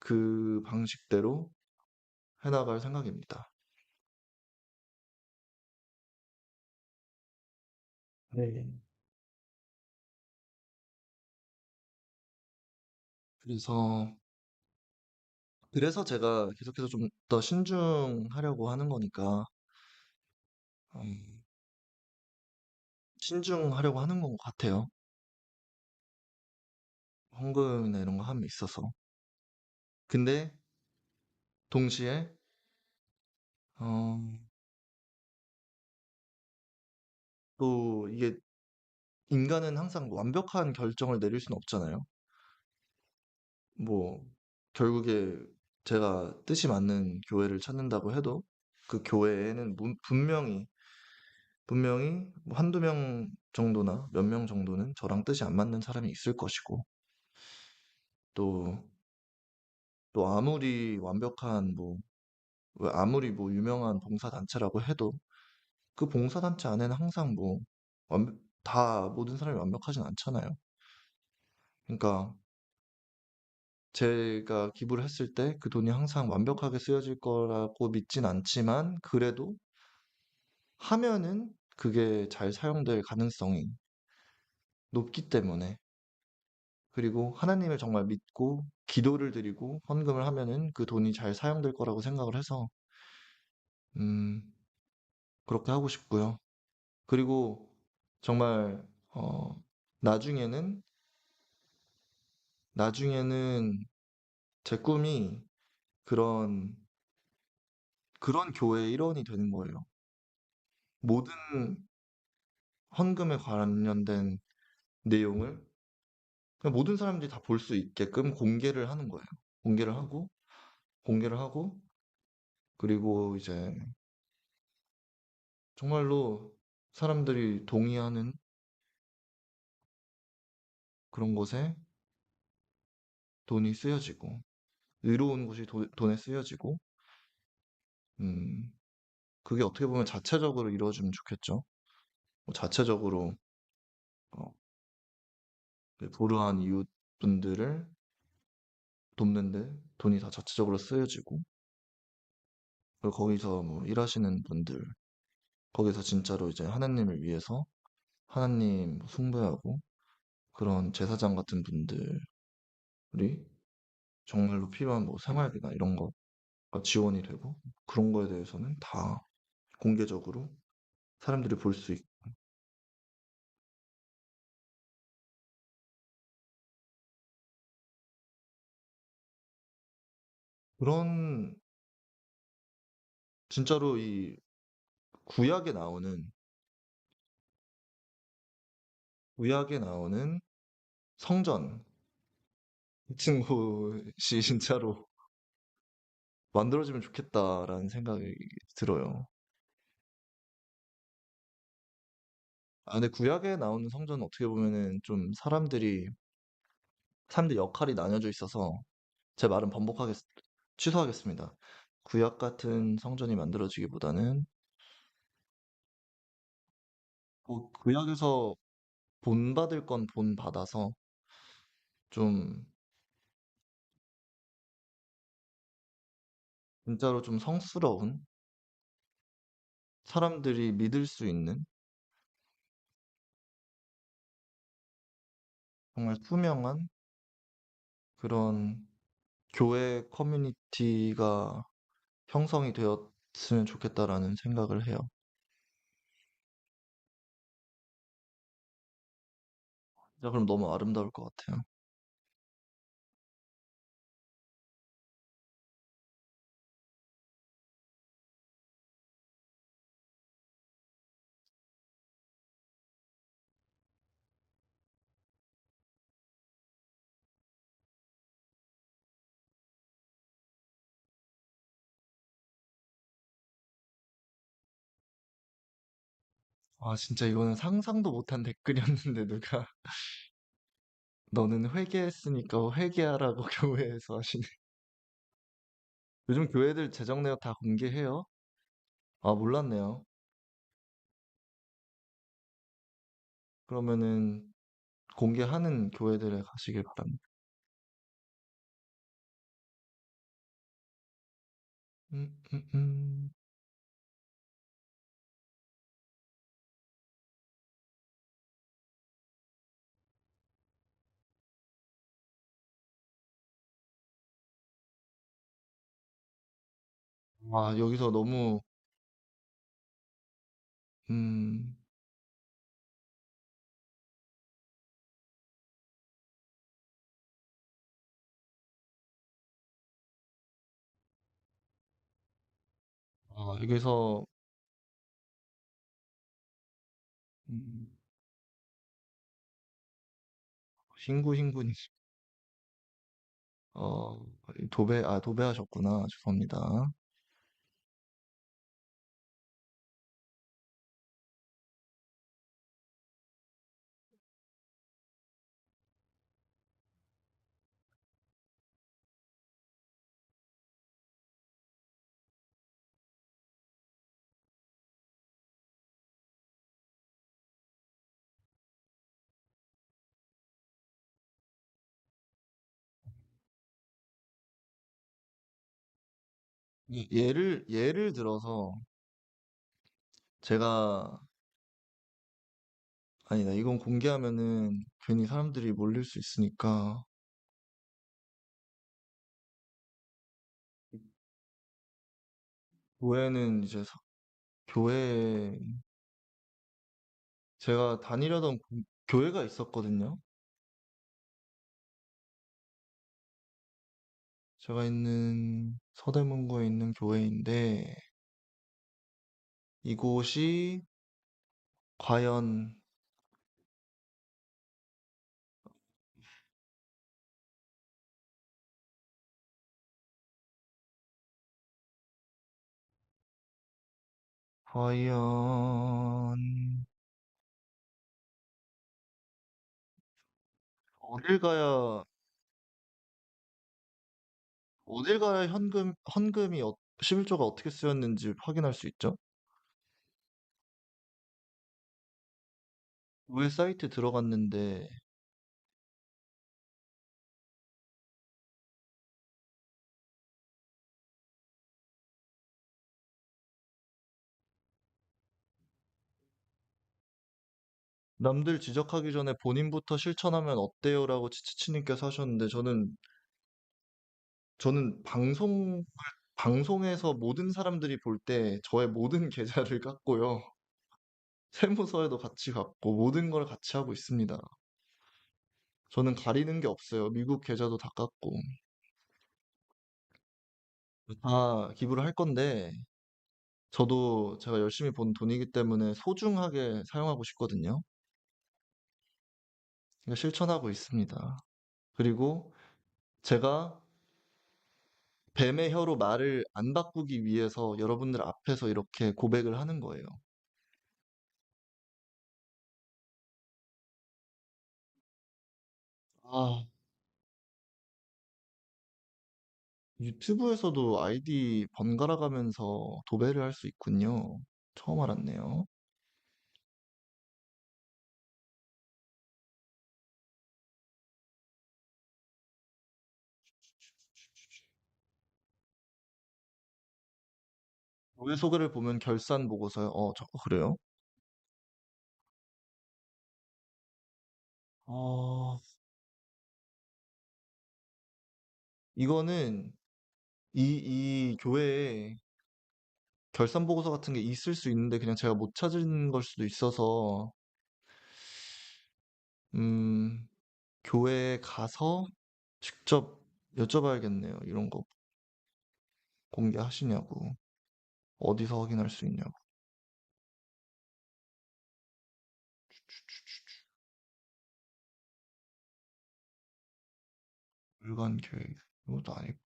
그 방식대로 해나갈 생각입니다. 네. 그래서 제가 계속해서 좀 더 신중하려고 하는 거니까, 음, 신중하려고 하는 것 같아요. 헌금이나 이런 거 함에 있어서. 근데 동시에 어, 또 이게 인간은 항상 완벽한 결정을 내릴 수는 없잖아요. 뭐 결국에 제가 뜻이 맞는 교회를 찾는다고 해도 그 교회에는 분명히 뭐 한두 명 정도나 몇 명 정도는 저랑 뜻이 안 맞는 사람이 있을 것이고, 또 아무리 완벽한 뭐 아무리 뭐 유명한 봉사단체라고 해도 그 봉사단체 안에는 항상 뭐 다 모든 사람이 완벽하진 않잖아요. 그러니까 제가 기부를 했을 때 그 돈이 항상 완벽하게 쓰여질 거라고 믿진 않지만, 그래도 하면은 그게 잘 사용될 가능성이 높기 때문에, 그리고 하나님을 정말 믿고 기도를 드리고 헌금을 하면은 그 돈이 잘 사용될 거라고 생각을 해서 음, 그렇게 하고 싶고요. 그리고 정말 어, 나중에는 제 꿈이 그런, 그런 교회의 일원이 되는 거예요. 모든 헌금에 관련된 내용을 그냥 모든 사람들이 다 볼 수 있게끔 공개를 하는 거예요. 공개를 하고, 공개를 하고, 그리고 이제 정말로 사람들이 동의하는 그런 곳에 돈이 쓰여지고, 의로운 곳이 돈에 쓰여지고, 음, 그게 어떻게 보면 자체적으로 이루어지면 좋겠죠. 뭐 자체적으로, 어, 그 불우한 이웃분들을 돕는데 돈이 다 자체적으로 쓰여지고, 그리고 거기서 뭐 일하시는 분들, 거기서 진짜로 이제 하나님을 위해서 하나님 숭배하고 그런 제사장 같은 분들이 정말로 필요한 뭐 생활비나 이런 거가 지원이 되고 그런 거에 대해서는 다 공개적으로 사람들이 볼 수 있고 그런 진짜로 이 구약에 나오는 구약에 나오는 성전 같은 곳이 진짜로 만들어지면 좋겠다라는 생각이 들어요. 아, 근데 구약에 나오는 성전은 어떻게 보면은 좀 사람들 역할이 나뉘어져 있어서 제 말은 취소하겠습니다. 구약 같은 성전이 만들어지기보다는 뭐 구약에서 본받을 건 본받아서 좀 진짜로 좀 성스러운 사람들이 믿을 수 있는 정말 투명한 그런 교회 커뮤니티가 형성이 되었으면 좋겠다라는 생각을 해요. 진짜 그럼 너무 아름다울 것 같아요. 아, 진짜 이거는 상상도 못한 댓글이었는데 누가 너는 회개했으니까 회개하라고 교회에서 하시네. 요즘 교회들 재정 내역 다 공개해요? 아, 몰랐네요. 그러면은 공개하는 교회들에 가시길 바랍니다. 음, 음, 음. 아, 여기서 너무, 음, 아, 여기서, 음, 흰구흰구님, 어, 도배하셨구나. 죄송합니다. 예를 들어서, 제가, 아니다, 이건 공개하면은 괜히 사람들이 몰릴 수 있으니까, 교회는 이제, 교회, 제가 다니려던 교회가 있었거든요. 제가 있는 서대문구에 있는 교회인데 이곳이 과연 과연 어딜 가야 어딜 가야 헌금이 11조가 어떻게 쓰였는지 확인할 수 있죠? 왜 사이트 들어갔는데 남들 지적하기 전에 본인부터 실천하면 어때요라고 치치치님께서 하셨는데 저는 방송에서 모든 사람들이 볼 때 저의 모든 계좌를 깠고요. 세무서에도 같이 갔고 모든 걸 같이 하고 있습니다. 저는 가리는 게 없어요. 미국 계좌도 다 깠고 다 기부를 할 건데 저도 제가 열심히 번 돈이기 때문에 소중하게 사용하고 싶거든요. 그러니까 실천하고 있습니다. 그리고 제가 뱀의 혀로 말을 안 바꾸기 위해서 여러분들 앞에서 이렇게 고백을 하는 거예요. 아, 유튜브에서도 아이디 번갈아 가면서 도배를 할 수 있군요. 처음 알았네요. 교회 소개를 보면 결산 보고서요. 그래요? 어, 이거는 이 교회에 결산 보고서 같은 게 있을 수 있는데 그냥 제가 못 찾은 걸 수도 있어서, 음, 교회에 가서 직접 여쭤봐야겠네요. 이런 거 공개하시냐고. 어디서 확인할 수 있냐고. 물관 교회. 이것도 아니고.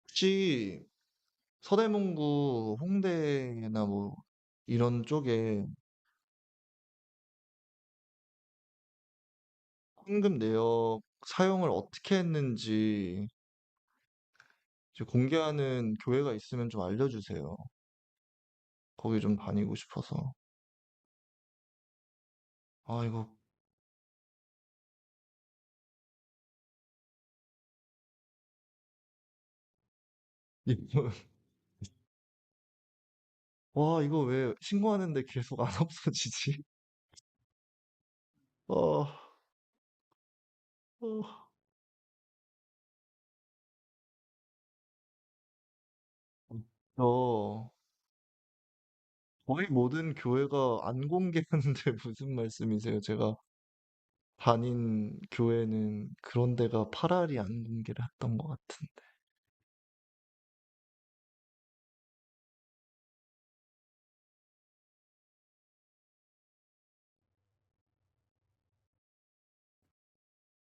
혹시 서대문구 홍대나 뭐 이런 쪽에 황금 내역 사용을 어떻게 했는지 이제 공개하는 교회가 있으면 좀 알려주세요. 거기 좀 다니고 싶어서. 아, 이거, 이거- 와, 이거 왜 신고하는데 계속 안 없어지지? 어, 어, 저 거의 모든 교회가 안 공개하는데 무슨 말씀이세요? 제가 다닌 교회는 그런 데가 파랄이 안 공개를 했던 것 같은데.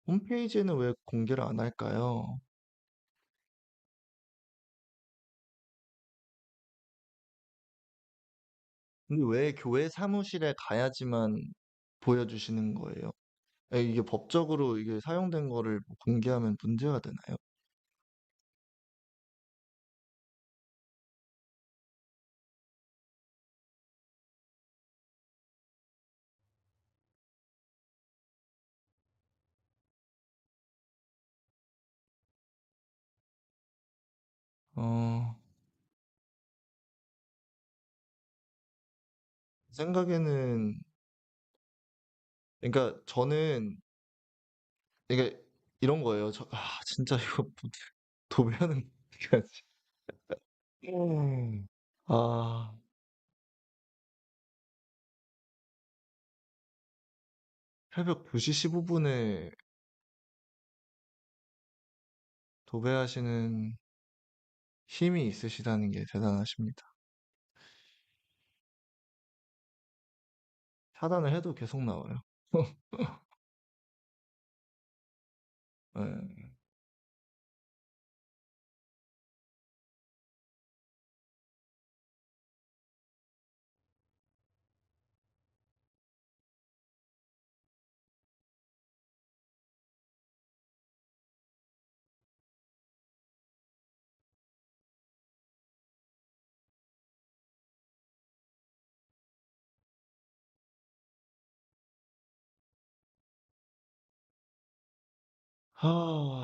홈페이지에는 왜 공개를 안 할까요? 근데 왜 교회 사무실에 가야지만 보여주시는 거예요? 이게 법적으로 이게 사용된 거를 뭐 공개하면 문제가 되나요? 어, 생각에는, 그러니까 저는 이게 이런 거예요. 진짜 이거 도배하는 게 아니지. 아, 새벽 2시 15분에 도배하시는 힘이 있으시다는 게 대단하십니다. 차단을 해도 계속 나와요. 네.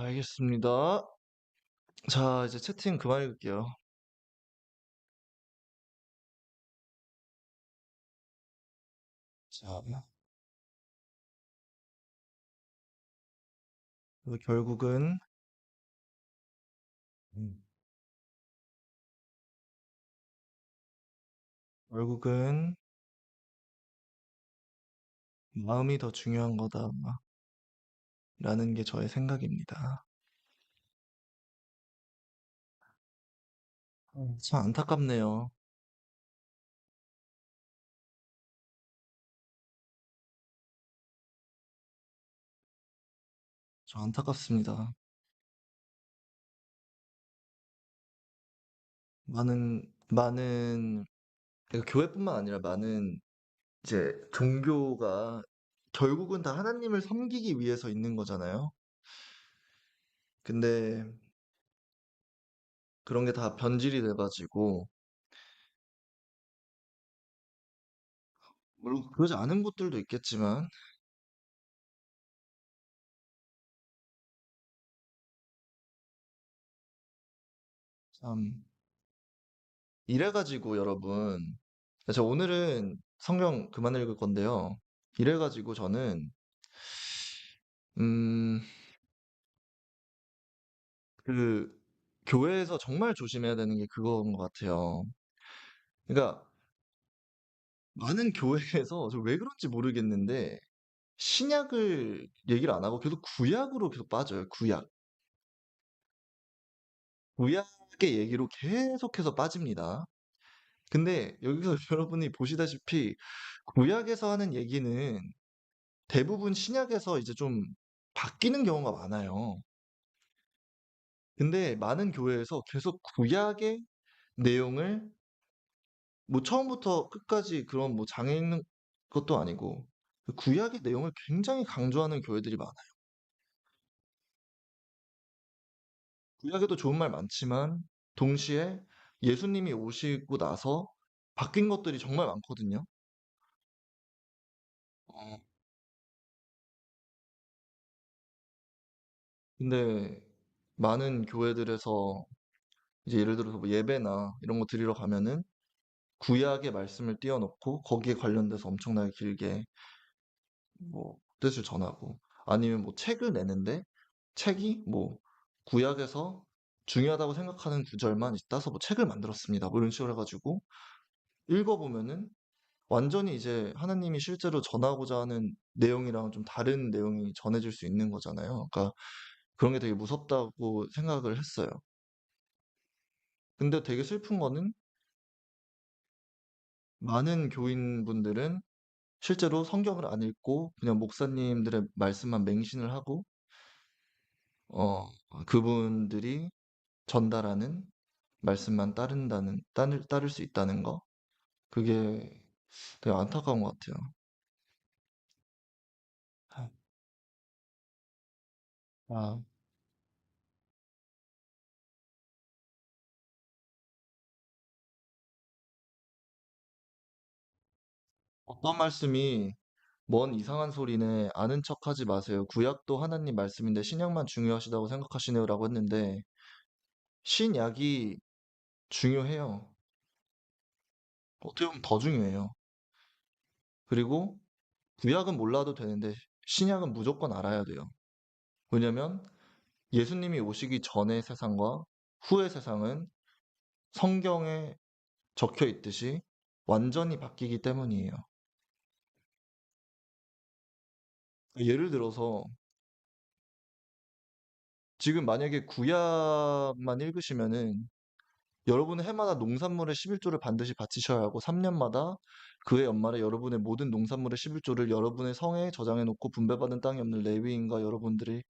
알겠습니다. 자, 이제 채팅 그만 읽을게요. 자, 그래서 음, 결국은 마음이 더 중요한 거다라는 게 저의 생각입니다. 참 안타깝네요. 저 안타깝습니다. 많은, 그러니까 교회뿐만 아니라 많은 이제 종교가 결국은 다 하나님을 섬기기 위해서 있는 거잖아요. 근데 그런 게 다 변질이 돼가지고, 물론 그러지 않은 곳들도 있겠지만, 참, 이래가지고 여러분, 저 오늘은 성경 그만 읽을 건데요. 이래가지고 저는, 음, 그, 교회에서 정말 조심해야 되는 게 그거인 것 같아요. 그러니까, 많은 교회에서, 저 왜 그런지 모르겠는데, 신약을 얘기를 안 하고 계속 구약으로 계속 빠져요. 구약. 구약의 얘기로 계속해서 빠집니다. 근데 여기서 여러분이 보시다시피 구약에서 하는 얘기는 대부분 신약에서 이제 좀 바뀌는 경우가 많아요. 근데 많은 교회에서 계속 구약의 내용을 뭐 처음부터 끝까지 그런 뭐 장애 있는 것도 아니고 그 구약의 내용을 굉장히 강조하는 교회들이 많아요. 구약에도 좋은 말 많지만 동시에 예수님이 오시고 나서 바뀐 것들이 정말 많거든요. 어, 근데 많은 교회들에서 이제 예를 들어서 뭐 예배나 이런 거 드리러 가면은 구약의 말씀을 띄워놓고 거기에 관련돼서 엄청나게 길게 뭐 뜻을 전하고 아니면 뭐 책을 내는데 책이 뭐 구약에서 중요하다고 생각하는 구절만 따서 뭐 책을 만들었습니다. 뭐 이런 식으로 해가지고 읽어보면은 완전히 이제 하나님이 실제로 전하고자 하는 내용이랑 좀 다른 내용이 전해질 수 있는 거잖아요. 그러니까 그런 게 되게 무섭다고 생각을 했어요. 근데 되게 슬픈 거는 많은 교인분들은 실제로 성경을 안 읽고 그냥 목사님들의 말씀만 맹신을 하고 어, 그분들이 전달하는 말씀만 따를 수 있다는 거. 그게 되게 안타까운 것 같아요. 아, 어떤 말씀이 뭔 이상한 소리네, 아는 척 하지 마세요. 구약도 하나님 말씀인데 신약만 중요하시다고 생각하시네요라고 했는데 신약이 중요해요. 어떻게 보면 더 중요해요. 그리고 구약은 몰라도 되는데 신약은 무조건 알아야 돼요. 왜냐면 예수님이 오시기 전의 세상과 후의 세상은 성경에 적혀 있듯이 완전히 바뀌기 때문이에요. 예를 들어서 지금 만약에 구약만 읽으시면은 여러분은 해마다 농산물의 11조를 반드시 바치셔야 하고 3년마다 그해 연말에 여러분의 모든 농산물의 11조를 여러분의 성에 저장해 놓고 분배받은 땅이 없는 레위인과 여러분들이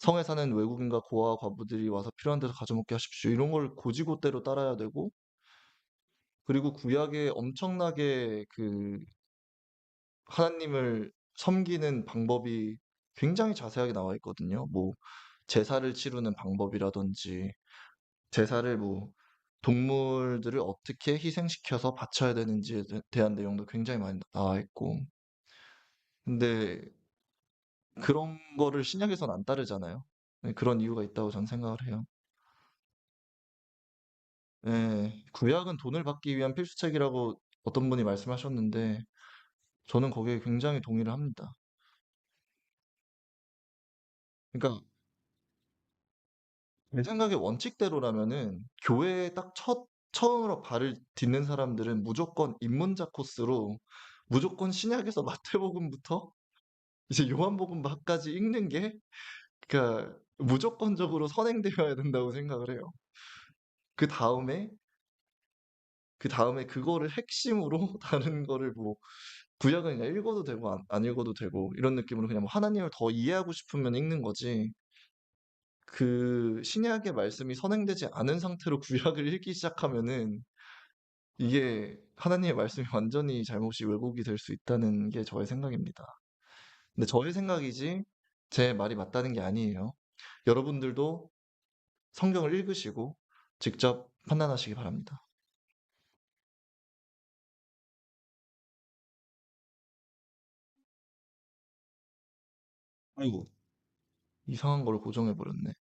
성에 사는 외국인과 고아와 과부들이 와서 필요한 데서 가져먹게 하십시오. 이런 걸 고지고대로 따라야 되고, 그리고 구약에 엄청나게 그 하나님을 섬기는 방법이 굉장히 자세하게 나와 있거든요. 뭐 제사를 치르는 방법이라든지 제사를 뭐 동물들을 어떻게 희생시켜서 바쳐야 되는지에 대한 내용도 굉장히 많이 나와 있고, 근데 그런 거를 신약에선 안 따르잖아요. 네, 그런 이유가 있다고 저는 생각을 해요. 네, 구약은 돈을 받기 위한 필수책이라고 어떤 분이 말씀하셨는데 저는 거기에 굉장히 동의를 합니다. 그러니까 내 생각에 원칙대로라면은 교회에 딱 처음으로 발을 딛는 사람들은 무조건 입문자 코스로 무조건 신약에서 마태복음부터 이제 요한복음까지 읽는 게 그러니까 무조건적으로 선행되어야 된다고 생각을 해요. 그 다음에 그 다음에 그거를 핵심으로 다른 거를 뭐 구약은 그냥 읽어도 되고 안 읽어도 되고 이런 느낌으로 그냥 뭐 하나님을 더 이해하고 싶으면 읽는 거지. 그 신약의 말씀이 선행되지 않은 상태로 구약을 읽기 시작하면은 이게 하나님의 말씀이 완전히 잘못이 왜곡이 될 수 있다는 게 저의 생각입니다. 근데 저의 생각이지 제 말이 맞다는 게 아니에요. 여러분들도 성경을 읽으시고 직접 판단하시기 바랍니다. 아이고, 이상한 걸 고정해 버렸네.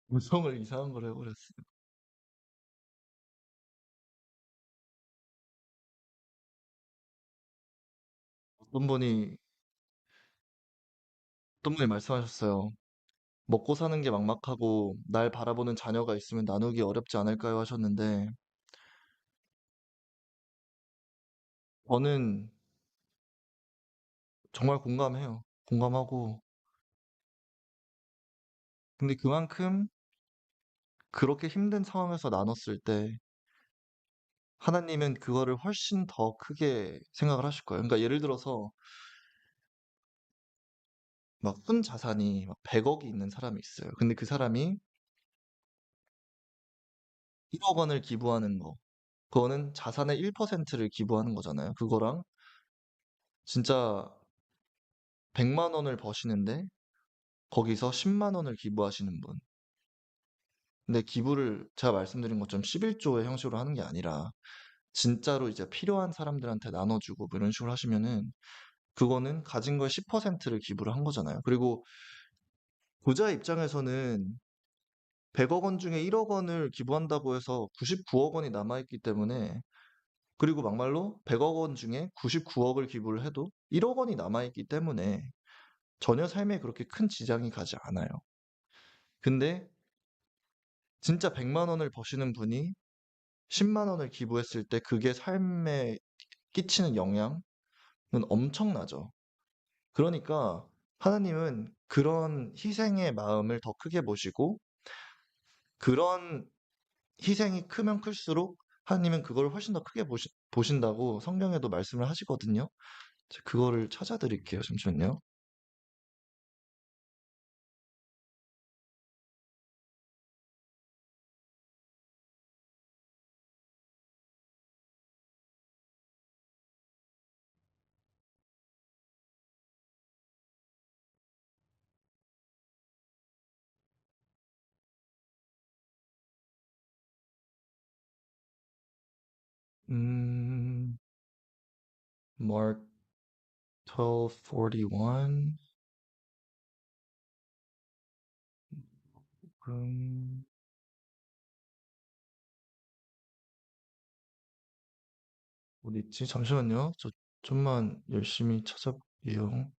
구성을 이상한 걸 해버렸어요. 어떤 분이 어떤 분이 말씀하셨어요. 먹고 사는 게 막막하고 날 바라보는 자녀가 있으면 나누기 어렵지 않을까요? 하셨는데 저는 정말 공감해요. 공감하고 근데 그만큼 그렇게 힘든 상황에서 나눴을 때 하나님은 그거를 훨씬 더 크게 생각을 하실 거예요. 그러니까 예를 들어서 막 순자산이 막 100억이 있는 사람이 있어요. 근데 그 사람이 1억 원을 기부하는 거. 그거는 자산의 1%를 기부하는 거잖아요. 그거랑 진짜 100만 원을 버시는데 거기서 10만 원을 기부하시는 분. 근데 기부를 제가 말씀드린 것처럼 11조의 형식으로 하는 게 아니라 진짜로 이제 필요한 사람들한테 나눠주고 뭐 이런 식으로 하시면은 그거는 가진 거의 10%를 기부를 한 거잖아요. 그리고 부자 입장에서는 100억 원 중에 1억 원을 기부한다고 해서 99억 원이 남아있기 때문에 그리고 막말로 100억 원 중에 99억을 기부를 해도 1억 원이 남아있기 때문에 전혀 삶에 그렇게 큰 지장이 가지 않아요. 근데 진짜 100만 원을 버시는 분이 10만 원을 기부했을 때 그게 삶에 끼치는 영향은 엄청나죠. 그러니까 하나님은 그런 희생의 마음을 더 크게 보시고 그런 희생이 크면 클수록 하나님은 그걸 훨씬 더 크게 보신다고 성경에도 말씀을 하시거든요. 제가 그거를 찾아드릴게요. 잠시만요. 음, Mark 12:41. 음, 어디 있지? 잠시만요. 저 좀만 열심히 찾아볼게요.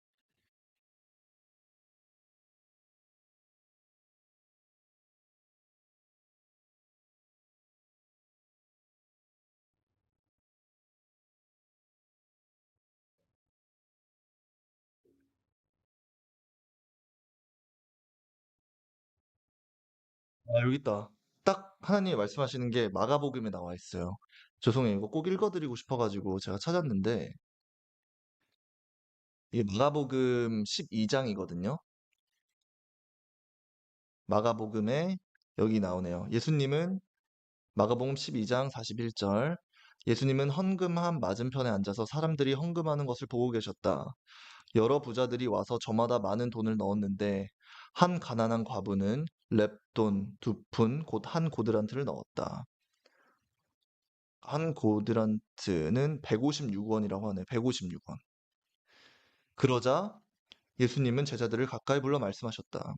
아, 여기 있다. 딱 하나님이 말씀하시는 게 마가복음에 나와 있어요. 죄송해요. 이거 꼭 읽어드리고 싶어가지고 제가 찾았는데, 이게 마가복음 12장이거든요. 마가복음에 여기 나오네요. 마가복음 12장 41절. 예수님은 헌금함 맞은편에 앉아서 사람들이 헌금하는 것을 보고 계셨다. 여러 부자들이 와서 저마다 많은 돈을 넣었는데 한 가난한 과부는 렙돈 2푼 곧 한 고드란트를 넣었다. 한 고드란트는 156원이라고 하네. 156원. 그러자 예수님은 제자들을 가까이 불러 말씀하셨다.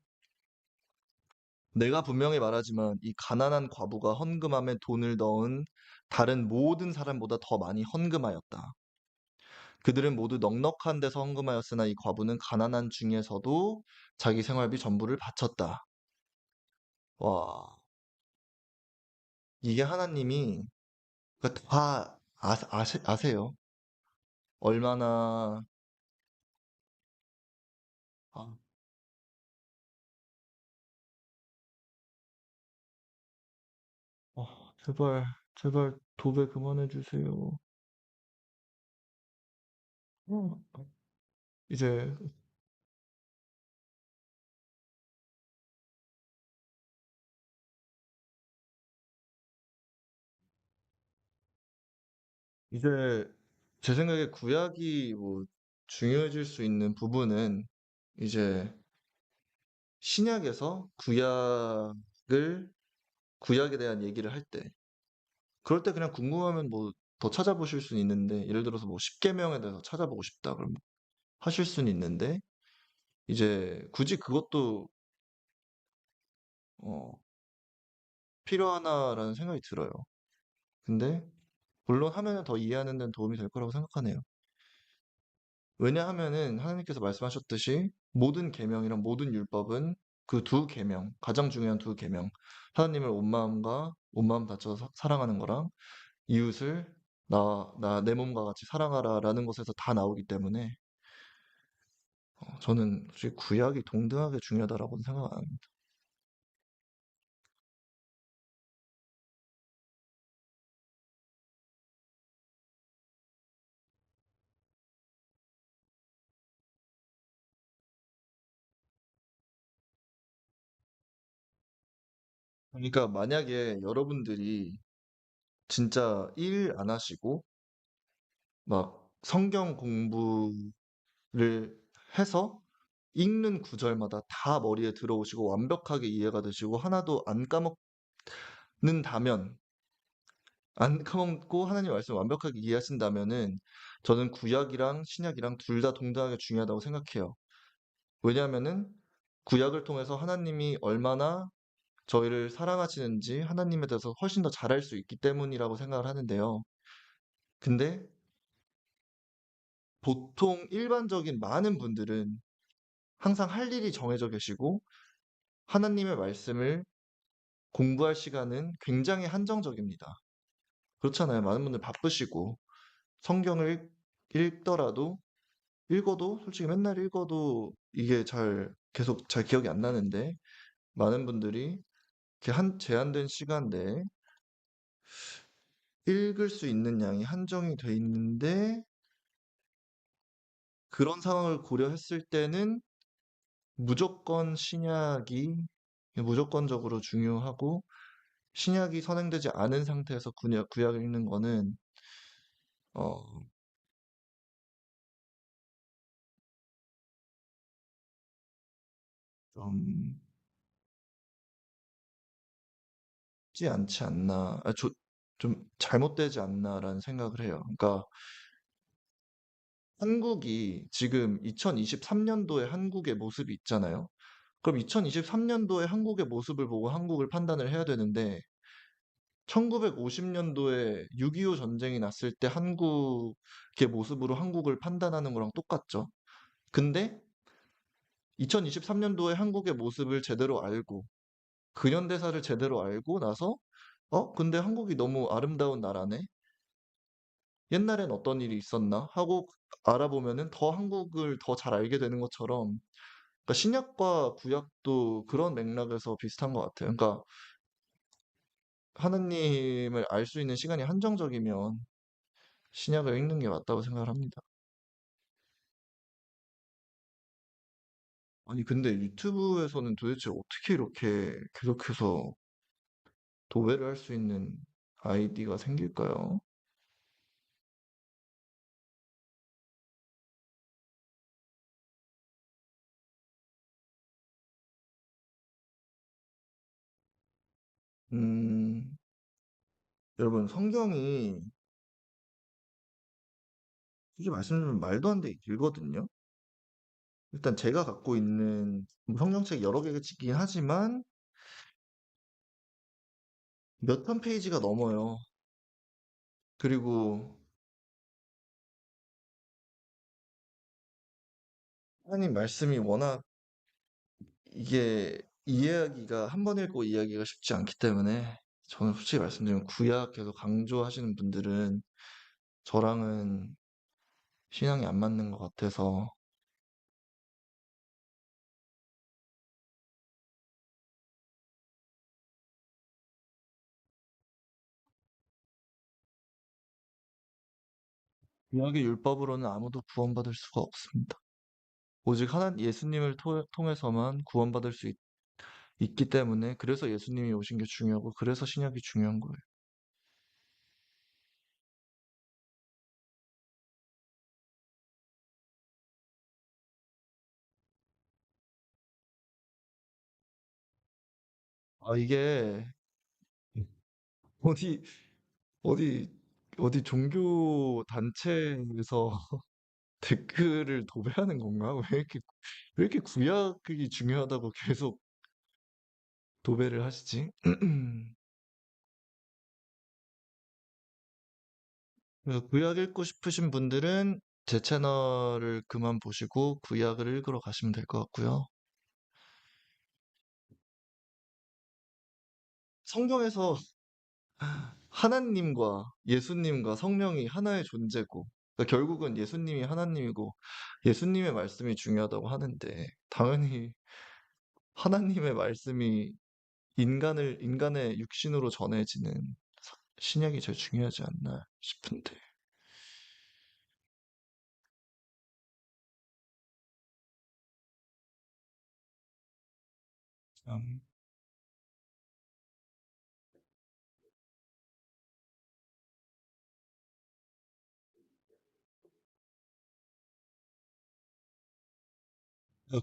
내가 분명히 말하지만 이 가난한 과부가 헌금함에 돈을 넣은 다른 모든 사람보다 더 많이 헌금하였다. 그들은 모두 넉넉한 데서 헌금하였으나 이 과부는 가난한 중에서도 자기 생활비 전부를 바쳤다. 와, 이게 하나님이 그러니까 다 아세요. 얼마나 아, 제발 제발 도배 그만해 주세요. 이제 이제 제 생각에 구약이 뭐 중요해질 수 있는 부분은 이제 신약에서 구약에 대한 얘기를 할 때, 그럴 때 그냥 궁금하면 뭐 더 찾아보실 수는 있는데, 예를 들어서 뭐 십계명에 대해서 찾아보고 싶다 그럼 하실 수는 있는데, 이제 굳이 그것도 어, 필요하나라는 생각이 들어요. 근데 물론 하면은 더 이해하는 데는 도움이 될 거라고 생각하네요. 왜냐하면은 하나님께서 말씀하셨듯이 모든 계명이랑 모든 율법은 그 두 계명, 가장 중요한 두 계명, 하나님을 온 마음 다쳐서 사랑하는 거랑 이웃을 내 몸과 같이 사랑하라라는 것에서 다 나오기 때문에 저는 솔직히 구약이 동등하게 중요하다라고는 생각 안 합니다. 그러니까 만약에 여러분들이 진짜 일 안 하시고 막 성경 공부를 해서 읽는 구절마다 다 머리에 들어오시고 완벽하게 이해가 되시고 하나도 까먹는다면 안 까먹고 하나님 말씀 완벽하게 이해하신다면은 저는 구약이랑 신약이랑 둘 다 동등하게 중요하다고 생각해요. 왜냐하면은 구약을 통해서 하나님이 얼마나 저희를 사랑하시는지 하나님에 대해서 훨씬 더 잘할 수 있기 때문이라고 생각을 하는데요. 근데 보통 일반적인 많은 분들은 항상 할 일이 정해져 계시고 하나님의 말씀을 공부할 시간은 굉장히 한정적입니다. 그렇잖아요. 많은 분들 바쁘시고 성경을 읽더라도 읽어도 솔직히 맨날 읽어도 이게 계속 잘 기억이 안 나는데 많은 분들이 이렇게 제한된 시간 내에 읽을 수 있는 양이 한정이 돼 있는데 그런 상황을 고려했을 때는 무조건 신약이 무조건적으로 중요하고 신약이 선행되지 않은 상태에서 구약을 읽는 거는 어, 좀 쉽지 않지 않나, 좀 잘못되지 않나라는 생각을 해요. 그러니까 한국이 지금 2023년도의 한국의 모습이 있잖아요. 그럼 2023년도의 한국의 모습을 보고 한국을 판단을 해야 되는데 1950년도에 6.25 전쟁이 났을 때 한국의 모습으로 한국을 판단하는 거랑 똑같죠. 근데 2023년도에 한국의 모습을 제대로 알고, 근현대사를 제대로 알고 나서, 근데 한국이 너무 아름다운 나라네? 옛날엔 어떤 일이 있었나? 하고 알아보면은 더 한국을 더 잘 알게 되는 것처럼, 그러니까 신약과 구약도 그런 맥락에서 비슷한 것 같아요. 그러니까 하느님을 알 수 있는 시간이 한정적이면 신약을 읽는 게 맞다고 생각을 합니다. 아니, 근데 유튜브에서는 도대체 어떻게 이렇게 계속해서 도배를 할 수 있는 아이디가 생길까요? 음, 여러분, 성경이 솔직히 말씀드리면 말도 안 되게 길거든요. 일단 제가 갖고 있는 뭐 성경책 여러 개가 있긴 하지만 몇 천 페이지가 넘어요. 그리고 하나님 말씀이 워낙 이게 이해하기가 한 번 읽고 이해하기가 쉽지 않기 때문에 저는 솔직히 말씀드리면 구약 계속 강조하시는 분들은 저랑은 신앙이 안 맞는 것 같아서 구약의 율법으로는 아무도 구원받을 수가 없습니다. 오직 하나 예수님을 통해서만 구원받을 수 있기 때문에 그래서 예수님이 오신 게 중요하고 그래서 신약이 중요한 거예요. 이게 어디 어디 어디 종교 단체에서 댓글을 도배하는 건가? 왜 이렇게 구약이 중요하다고 계속 도배를 하시지? 그래서 구약 읽고 싶으신 분들은 제 채널을 그만 보시고 구약을 읽으러 가시면 될 것 같고요. 성경에서 하나님과 예수님과 성령이 하나의 존재고, 그러니까 결국은 예수님이 하나님이고 예수님의 말씀이 중요하다고 하는데, 당연히 하나님의 말씀이 인간의 육신으로 전해지는 신약이 제일 중요하지 않나 싶은데. 참,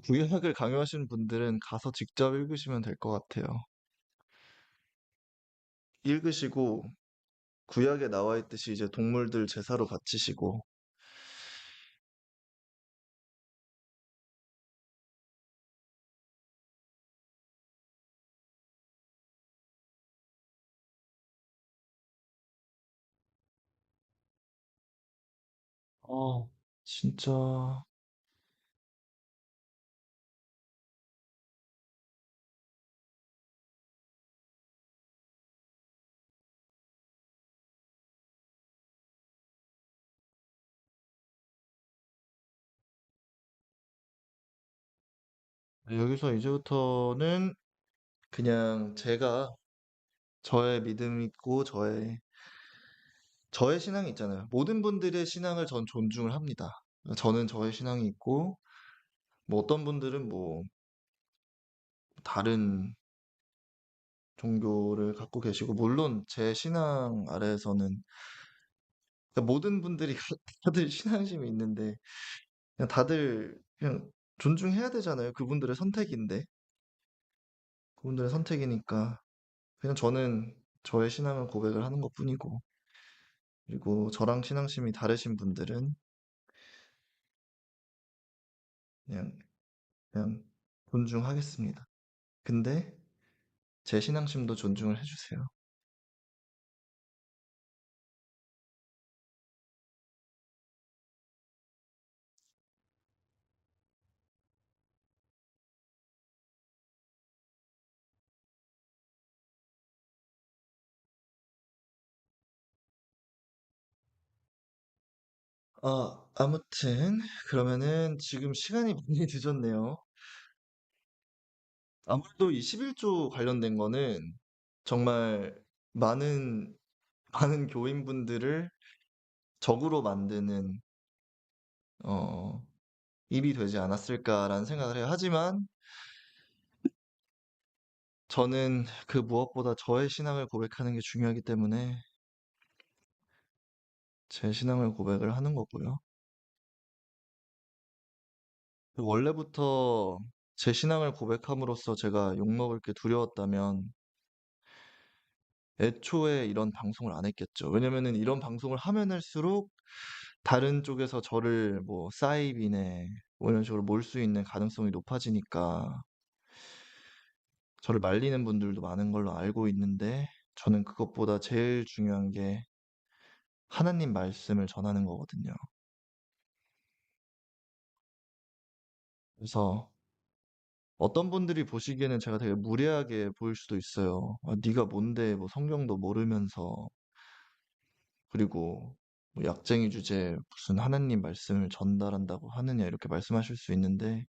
구약을 강요하시는 분들은 가서 직접 읽으시면 될 것 같아요. 읽으시고 구약에 나와 있듯이 이제 동물들 제사로 바치시고, 어, 진짜 여기서 이제부터는 그냥 제가 저의 믿음 있고 저의 신앙이 있잖아요. 모든 분들의 신앙을 전 존중을 합니다. 저는 저의 신앙이 있고 뭐 어떤 분들은 뭐 다른 종교를 갖고 계시고, 물론 제 신앙 아래에서는 그러니까 모든 분들이 다들 신앙심이 있는데 그냥 다들 그냥 존중해야 되잖아요. 그분들의 선택이니까 그냥 저는 저의 신앙을 고백을 하는 것뿐이고, 그리고 저랑 신앙심이 다르신 분들은 그냥 그냥 존중하겠습니다. 근데 제 신앙심도 존중을 해주세요. 아무튼, 그러면은 지금 시간이 많이 늦었네요. 아무래도 이 11조 관련된 거는 정말 많은, 많은 교인분들을 적으로 만드는, 어, 일이 되지 않았을까라는 생각을 해요. 하지만 저는 그 무엇보다 저의 신앙을 고백하는 게 중요하기 때문에 제 신앙을 고백을 하는 거고요. 원래부터 제 신앙을 고백함으로써 제가 욕먹을 게 두려웠다면 애초에 이런 방송을 안 했겠죠. 왜냐면은 이런 방송을 하면 할수록 다른 쪽에서 저를 뭐 사이비네 뭐 이런 식으로 몰 수 있는 가능성이 높아지니까 저를 말리는 분들도 많은 걸로 알고 있는데 저는 그것보다 제일 중요한 게 하나님 말씀을 전하는 거거든요. 그래서 어떤 분들이 보시기에는 제가 되게 무례하게 보일 수도 있어요. 아, 네가 뭔데 뭐 성경도 모르면서 그리고 뭐 약쟁이 주제에 무슨 하나님 말씀을 전달한다고 하느냐 이렇게 말씀하실 수 있는데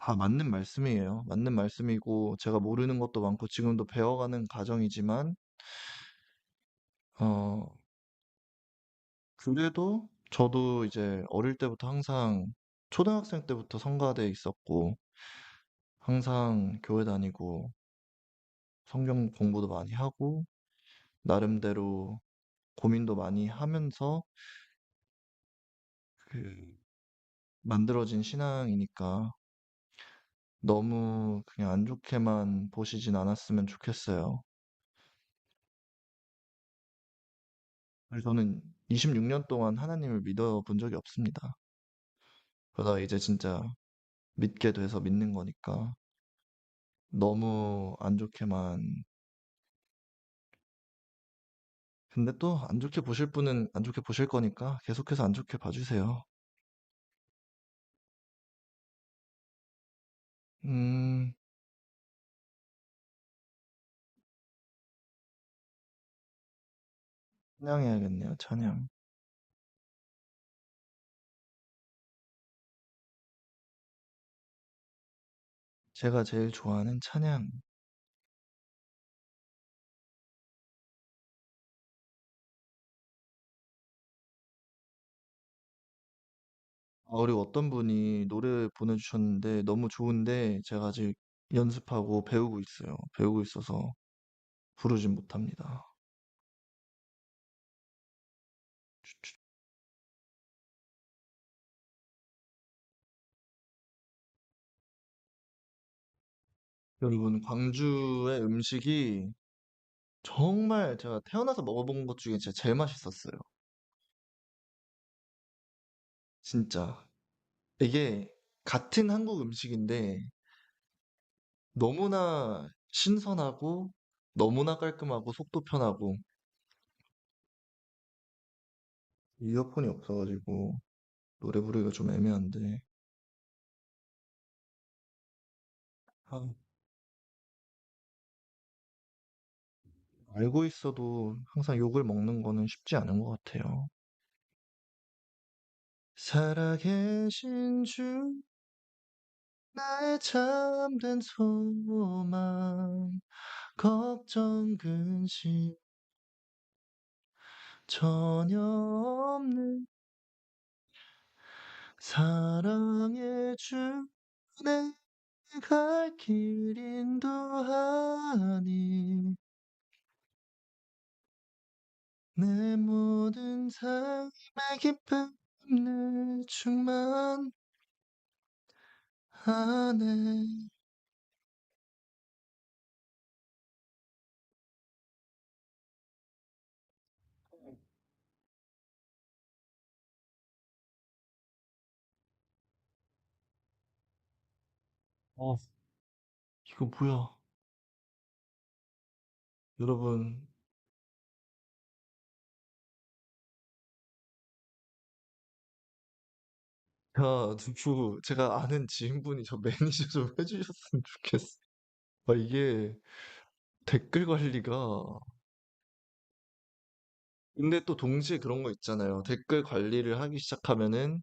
다 맞는 말씀이에요. 맞는 말씀이고 제가 모르는 것도 많고 지금도 배워가는 과정이지만 어 그래도 저도 이제 어릴 때부터 항상 초등학생 때부터 성가대에 있었고 항상 교회 다니고 성경 공부도 많이 하고 나름대로 고민도 많이 하면서 그 만들어진 신앙이니까 너무 그냥 안 좋게만 보시진 않았으면 좋겠어요. 그래서 저는 26년 동안 하나님을 믿어본 적이 없습니다. 그러다가 이제 진짜 믿게 돼서 믿는 거니까 너무 안 좋게만. 근데 또 안 좋게 보실 분은 안 좋게 보실 거니까 계속해서 안 좋게 봐주세요. 음, 찬양해야겠네요, 찬양. 제가 제일 좋아하는 찬양. 그리고 어떤 분이 노래 보내주셨는데 너무 좋은데 제가 아직 연습하고 배우고 있어요. 배우고 있어서 부르진 못합니다. 여러분, 광주의 음식이 정말 제가 태어나서 먹어본 것 중에 진짜 제일 맛있었어요. 진짜. 이게 같은 한국 음식인데 너무나 신선하고 너무나 깔끔하고 속도 편하고 이어폰이 없어가지고 노래 부르기가 좀 애매한데 아, 알고 있어도 항상 욕을 먹는 거는 쉽지 않은 것 같아요. 살아계신 주 나의 참된 소망 걱정 근심 전혀 없는 사랑의 주 내 갈 길 인도하니 내 모든 삶의 기쁨을 충만하네. 어, 이거 뭐야? 여러분, 제가 아는 지인분이 저 매니저 좀 해주셨으면 좋겠어. 이게 댓글 관리가 근데 또 동시에 그런 거 있잖아요. 댓글 관리를 하기 시작하면은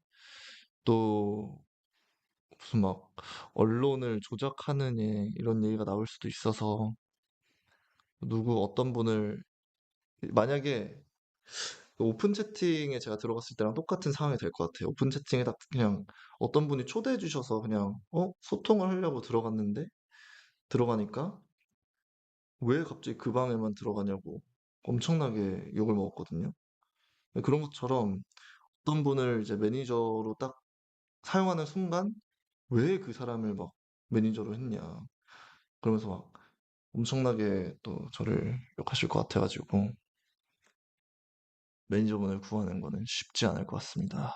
또 무슨 막 언론을 조작하는 이런 얘기가 나올 수도 있어서 누구 어떤 분을 만약에 오픈 채팅에 제가 들어갔을 때랑 똑같은 상황이 될 것 같아요. 오픈 채팅에 딱 그냥 어떤 분이 초대해 주셔서 그냥 소통을 하려고 들어갔는데 들어가니까 왜 갑자기 그 방에만 들어가냐고 엄청나게 욕을 먹었거든요. 그런 것처럼 어떤 분을 이제 매니저로 딱 사용하는 순간 왜 그 사람을 막 매니저로 했냐 그러면서 막 엄청나게 또 저를 욕하실 것 같아가지고 매니저분을 구하는 거는 쉽지 않을 것 같습니다.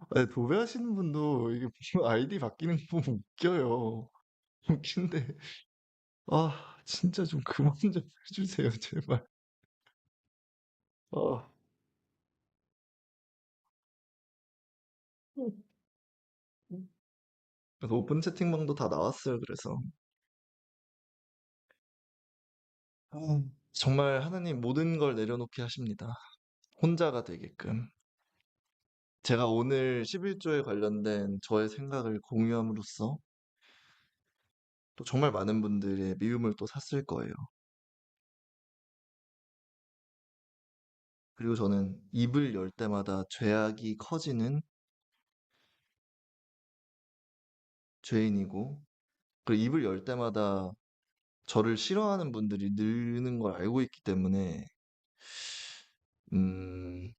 아니, 도배하시는 분도 이게 무슨 아이디 바뀌는 거 보면 웃겨요. 웃긴데, 아, 진짜 좀 그만 좀 해주세요, 제발. 아, 그래서 오픈 채팅방도 다 나왔어요, 그래서. 아, 정말 하나님 모든 걸 내려놓게 하십니다. 혼자가 되게끔. 제가 오늘 11조에 관련된 저의 생각을 공유함으로써 또 정말 많은 분들의 미움을 또 샀을 거예요. 그리고 저는 입을 열 때마다 죄악이 커지는 죄인이고, 그리고 입을 열 때마다 저를 싫어하는 분들이 느는 걸 알고 있기 때문에, 음,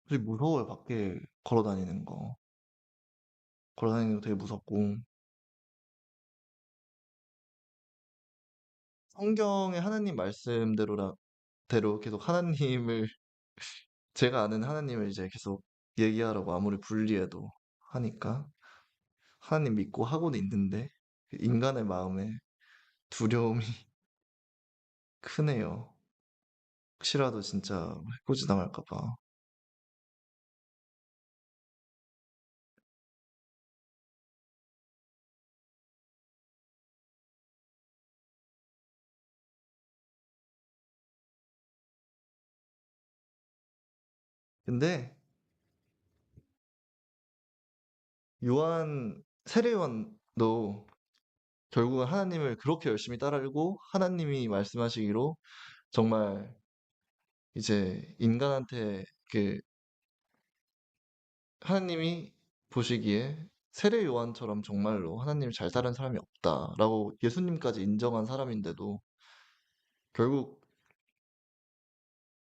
되게 무서워요, 밖에 걸어 다니는 거. 걸어 다니는 거 되게 무섭고, 성경의 하나님 대로 계속 하나님을, 제가 아는 하나님을 이제 계속 얘기하라고 아무리 불리해도 하니까, 하나님 믿고 하고는 있는데, 인간의 마음에 두려움이 크네요. 혹시라도 진짜 해코지 당할까 봐. 근데 세례 요한도 결국은 하나님을 그렇게 열심히 따르고 하나님이 말씀하시기로 정말 이제 인간한테 하나님이 보시기에 세례 요한처럼 정말로 하나님을 잘 따른 사람이 없다라고 예수님까지 인정한 사람인데도 결국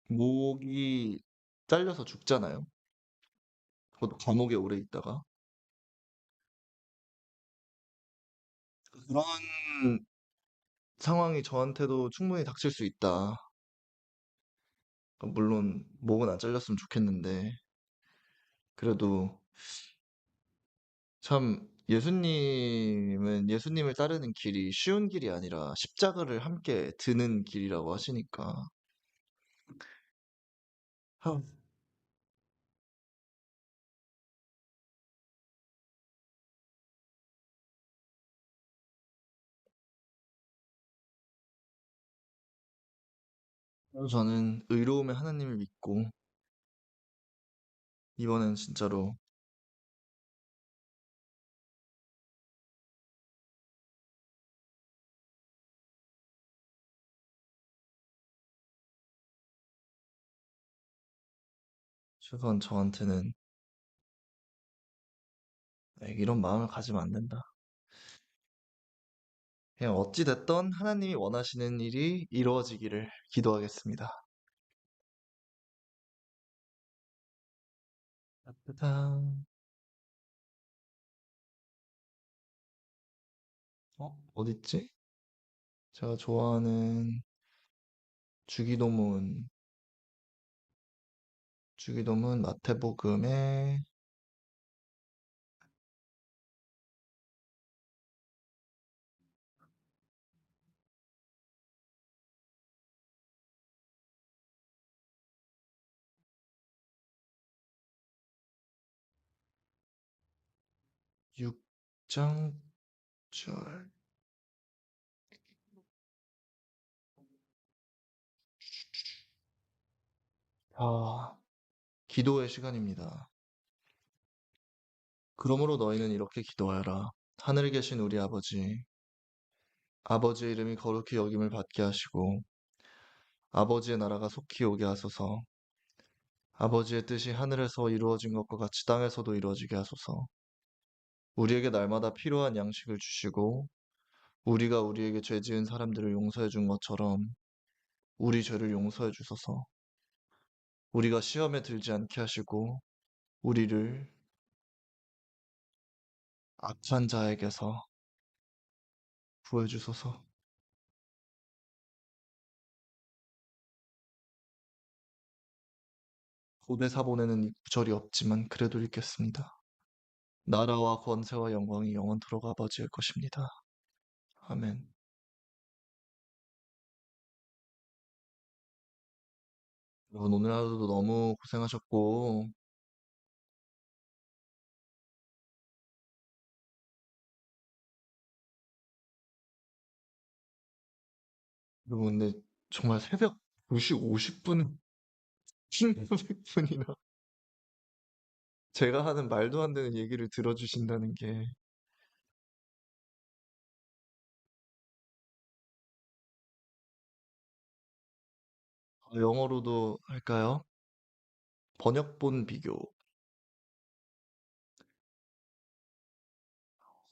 목이 잘려서 죽잖아요. 그것도 감옥에 오래 있다가. 그런 상황이 저한테도 충분히 닥칠 수 있다. 물론 목은 안 잘렸으면 좋겠는데 그래도 참 예수님은 예수님을 따르는 길이 쉬운 길이 아니라 십자가를 함께 드는 길이라고 하시니까 하, 그래서 저는 의로움의 하나님을 믿고 이번엔 진짜로 최소한 저한테는 이런 마음을 가지면 안 된다. 그냥 어찌 됐던 하나님이 원하시는 일이 이루어지기를 기도하겠습니다. 따뜻한 어딨지? 제가 좋아하는 주기도문 주기도문 마태복음의 6장 절 아, 기도의 시간입니다. 그러므로 너희는 이렇게 기도하여라. 하늘에 계신 우리 아버지, 아버지의 이름이 거룩히 여김을 받게 하시고, 아버지의 나라가 속히 오게 하소서. 아버지의 뜻이 하늘에서 이루어진 것과 같이 땅에서도 이루어지게 하소서. 우리에게 날마다 필요한 양식을 주시고, 우리가 우리에게 죄 지은 사람들을 용서해 준 것처럼 우리 죄를 용서해 주소서. 우리가 시험에 들지 않게 하시고, 우리를 악한 자에게서 구해 주소서. 고대사본에는 이 구절이 없지만 그래도 읽겠습니다. 나라와 권세와 영광이 영원토록 아버지의 것입니다. 아멘. 여러분 오늘 하루도 너무 고생하셨고, 여러분 근데 정말 새벽 2시 50분, 16분이나 제가 하는 말도 안 되는 얘기를 들어주신다는 게 영어로도 할까요? 번역본 비교,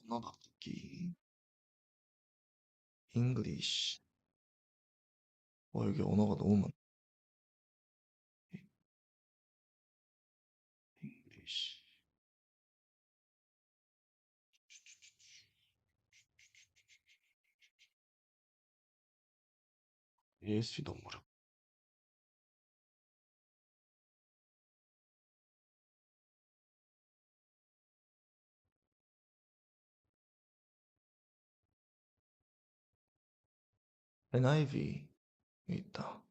언어 바꾸기, English. 여기 언어가 너무 많아. English. ESC 너무 어렵. NIV 여기 있다.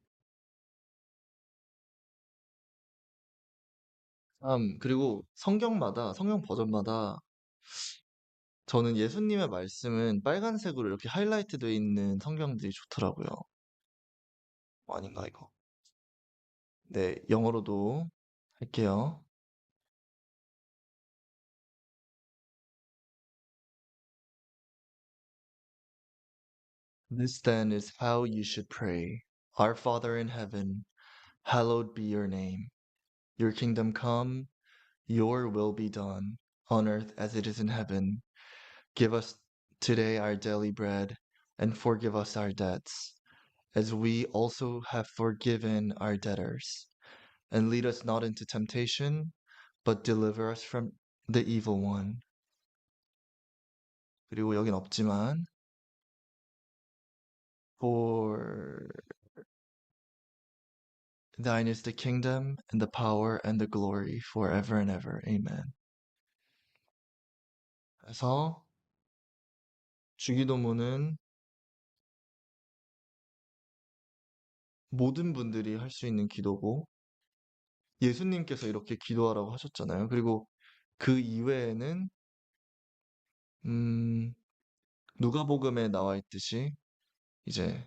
그리고 성경 버전마다 저는 예수님의 말씀은 빨간색으로 이렇게 하이라이트 돼 있는 성경들이 좋더라고요. 아닌가, 이거? 네, 영어로도 할게요. This then is how you should pray. Our Father in heaven, hallowed be your name. Your kingdom come, your will be done, on earth as it is in heaven. Give us today our daily bread, and forgive us our debts, as we also have forgiven our debtors. And lead us not into temptation, but deliver us from the evil one. 그리고 여긴 없지만, for thine is the kingdom and the power and the glory forever and ever. Amen. 그래서 주기도문은 모든 분들이 할 수 있는 기도고, 예수님께서 이렇게 기도하라고 하셨잖아요. 그리고 그 이외에는, 음, 누가복음에 나와 있듯이, 이제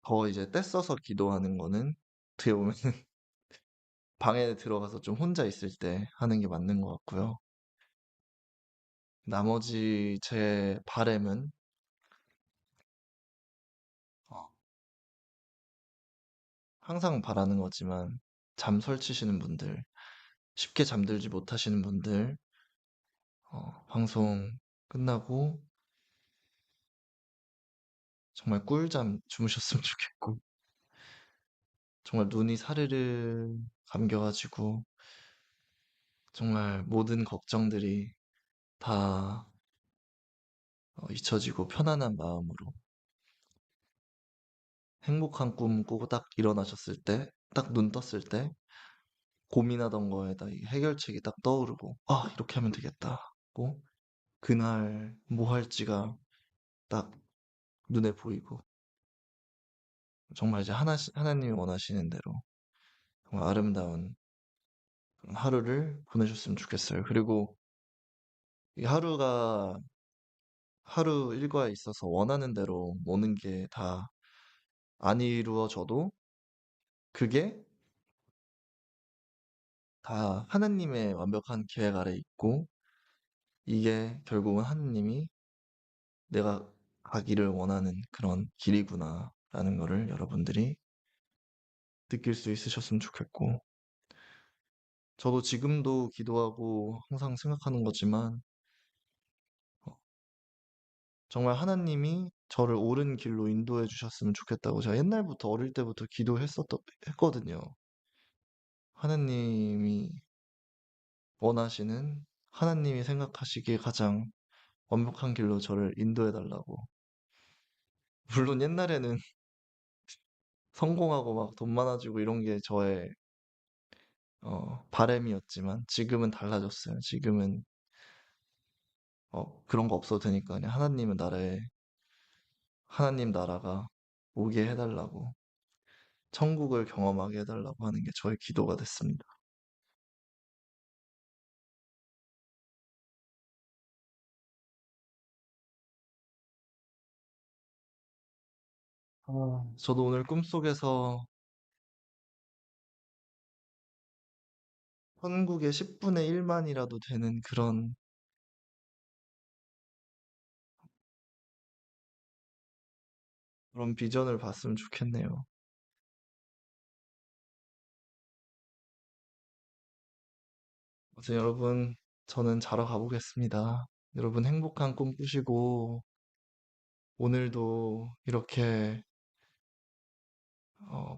더 이제 떼써서 기도하는 거는 어떻게 보면 방에 들어가서 좀 혼자 있을 때 하는 게 맞는 것 같고요. 나머지 제 바램은 어, 항상 바라는 거지만 잠 설치시는 분들, 쉽게 잠들지 못하시는 분들, 방송 끝나고 정말 꿀잠 주무셨으면 좋겠고, 정말 눈이 사르르 감겨가지고 정말 모든 걱정들이 다 잊혀지고 편안한 마음으로 행복한 꿈 꾸고 딱 일어나셨을 때, 딱 눈 떴을 때 고민하던 거에다 이 해결책이 딱 떠오르고, 아, 이렇게 하면 되겠다. 고 그날 뭐 할지가 딱 눈에 보이고, 정말 이제 하나님이 원하시는 대로 정말 아름다운 그런 하루를 보내셨으면 좋겠어요. 그리고 이 하루가 하루 일과에 있어서 원하는 대로 모든 게 다 안 이루어져도 그게 다 하나님의 완벽한 계획 아래 있고, 이게 결국은 하나님이 내가 가기를 원하는 그런 길이구나라는 거를 여러분들이 느낄 수 있으셨으면 좋겠고, 저도 지금도 기도하고 항상 생각하는 거지만, 어, 정말 하나님이 저를 옳은 길로 인도해 주셨으면 좋겠다고 제가 옛날부터 어릴 때부터 했거든요. 하나님이 원하시는, 하나님이 생각하시기에 가장 완벽한 길로 저를 인도해 달라고. 물론 옛날에는 성공하고 막 돈 많아지고 이런 게 저의 바램이었지만 지금은 달라졌어요. 지금은 그런 거 없어도 되니까 그냥 하나님 나라가 오게 해달라고, 천국을 경험하게 해달라고 하는 게 저의 기도가 됐습니다. 저도 오늘 꿈속에서 천국의 10분의 1만이라도 되는 그런 비전을 봤으면 좋겠네요. 아무튼 여러분, 저는 자러 가보겠습니다. 여러분 행복한 꿈 꾸시고, 오늘도 이렇게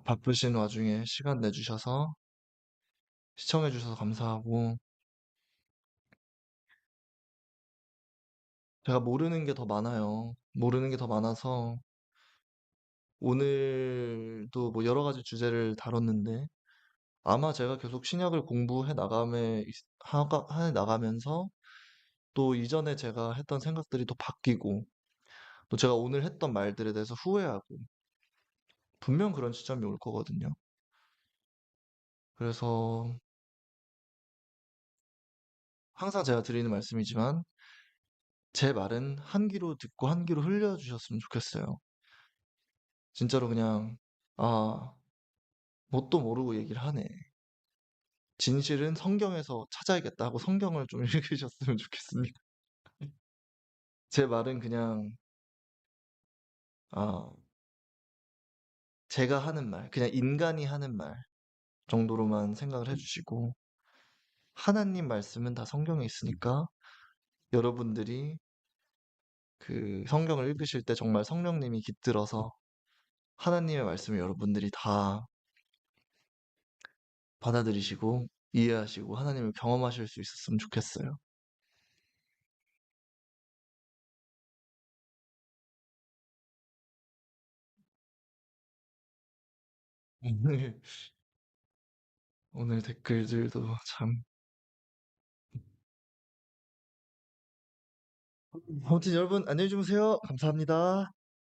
바쁘신 와중에 시간 내주셔서 시청해주셔서 감사하고, 제가 모르는 게 더 많아요. 모르는 게 더 많아서, 오늘도 뭐 여러 가지 주제를 다뤘는데, 아마 제가 계속 신약을 해 나가면서, 또 이전에 제가 했던 생각들이 또 바뀌고, 또 제가 오늘 했던 말들에 대해서 후회하고, 분명 그런 시점이 올 거거든요. 그래서 항상 제가 드리는 말씀이지만, 제 말은 한 귀로 듣고 한 귀로 흘려주셨으면 좋겠어요. 진짜로 그냥, 아, 뭣도 모르고 얘기를 하네. 진실은 성경에서 찾아야겠다 하고 성경을 좀 읽으셨으면 좋겠습니다. 제 말은 그냥, 아, 제가 하는 말, 그냥 인간이 하는 말 정도로만 생각을 해주시고, 하나님 말씀은 다 성경에 있으니까 여러분들이 그 성경을 읽으실 때 정말 성령님이 깃들어서 하나님의 말씀을 여러분들이 다 받아들이시고 이해하시고 하나님을 경험하실 수 있었으면 좋겠어요. 오늘, 오늘 댓글들도 참. 아무튼 여러분 안녕히 주무세요. 감사합니다.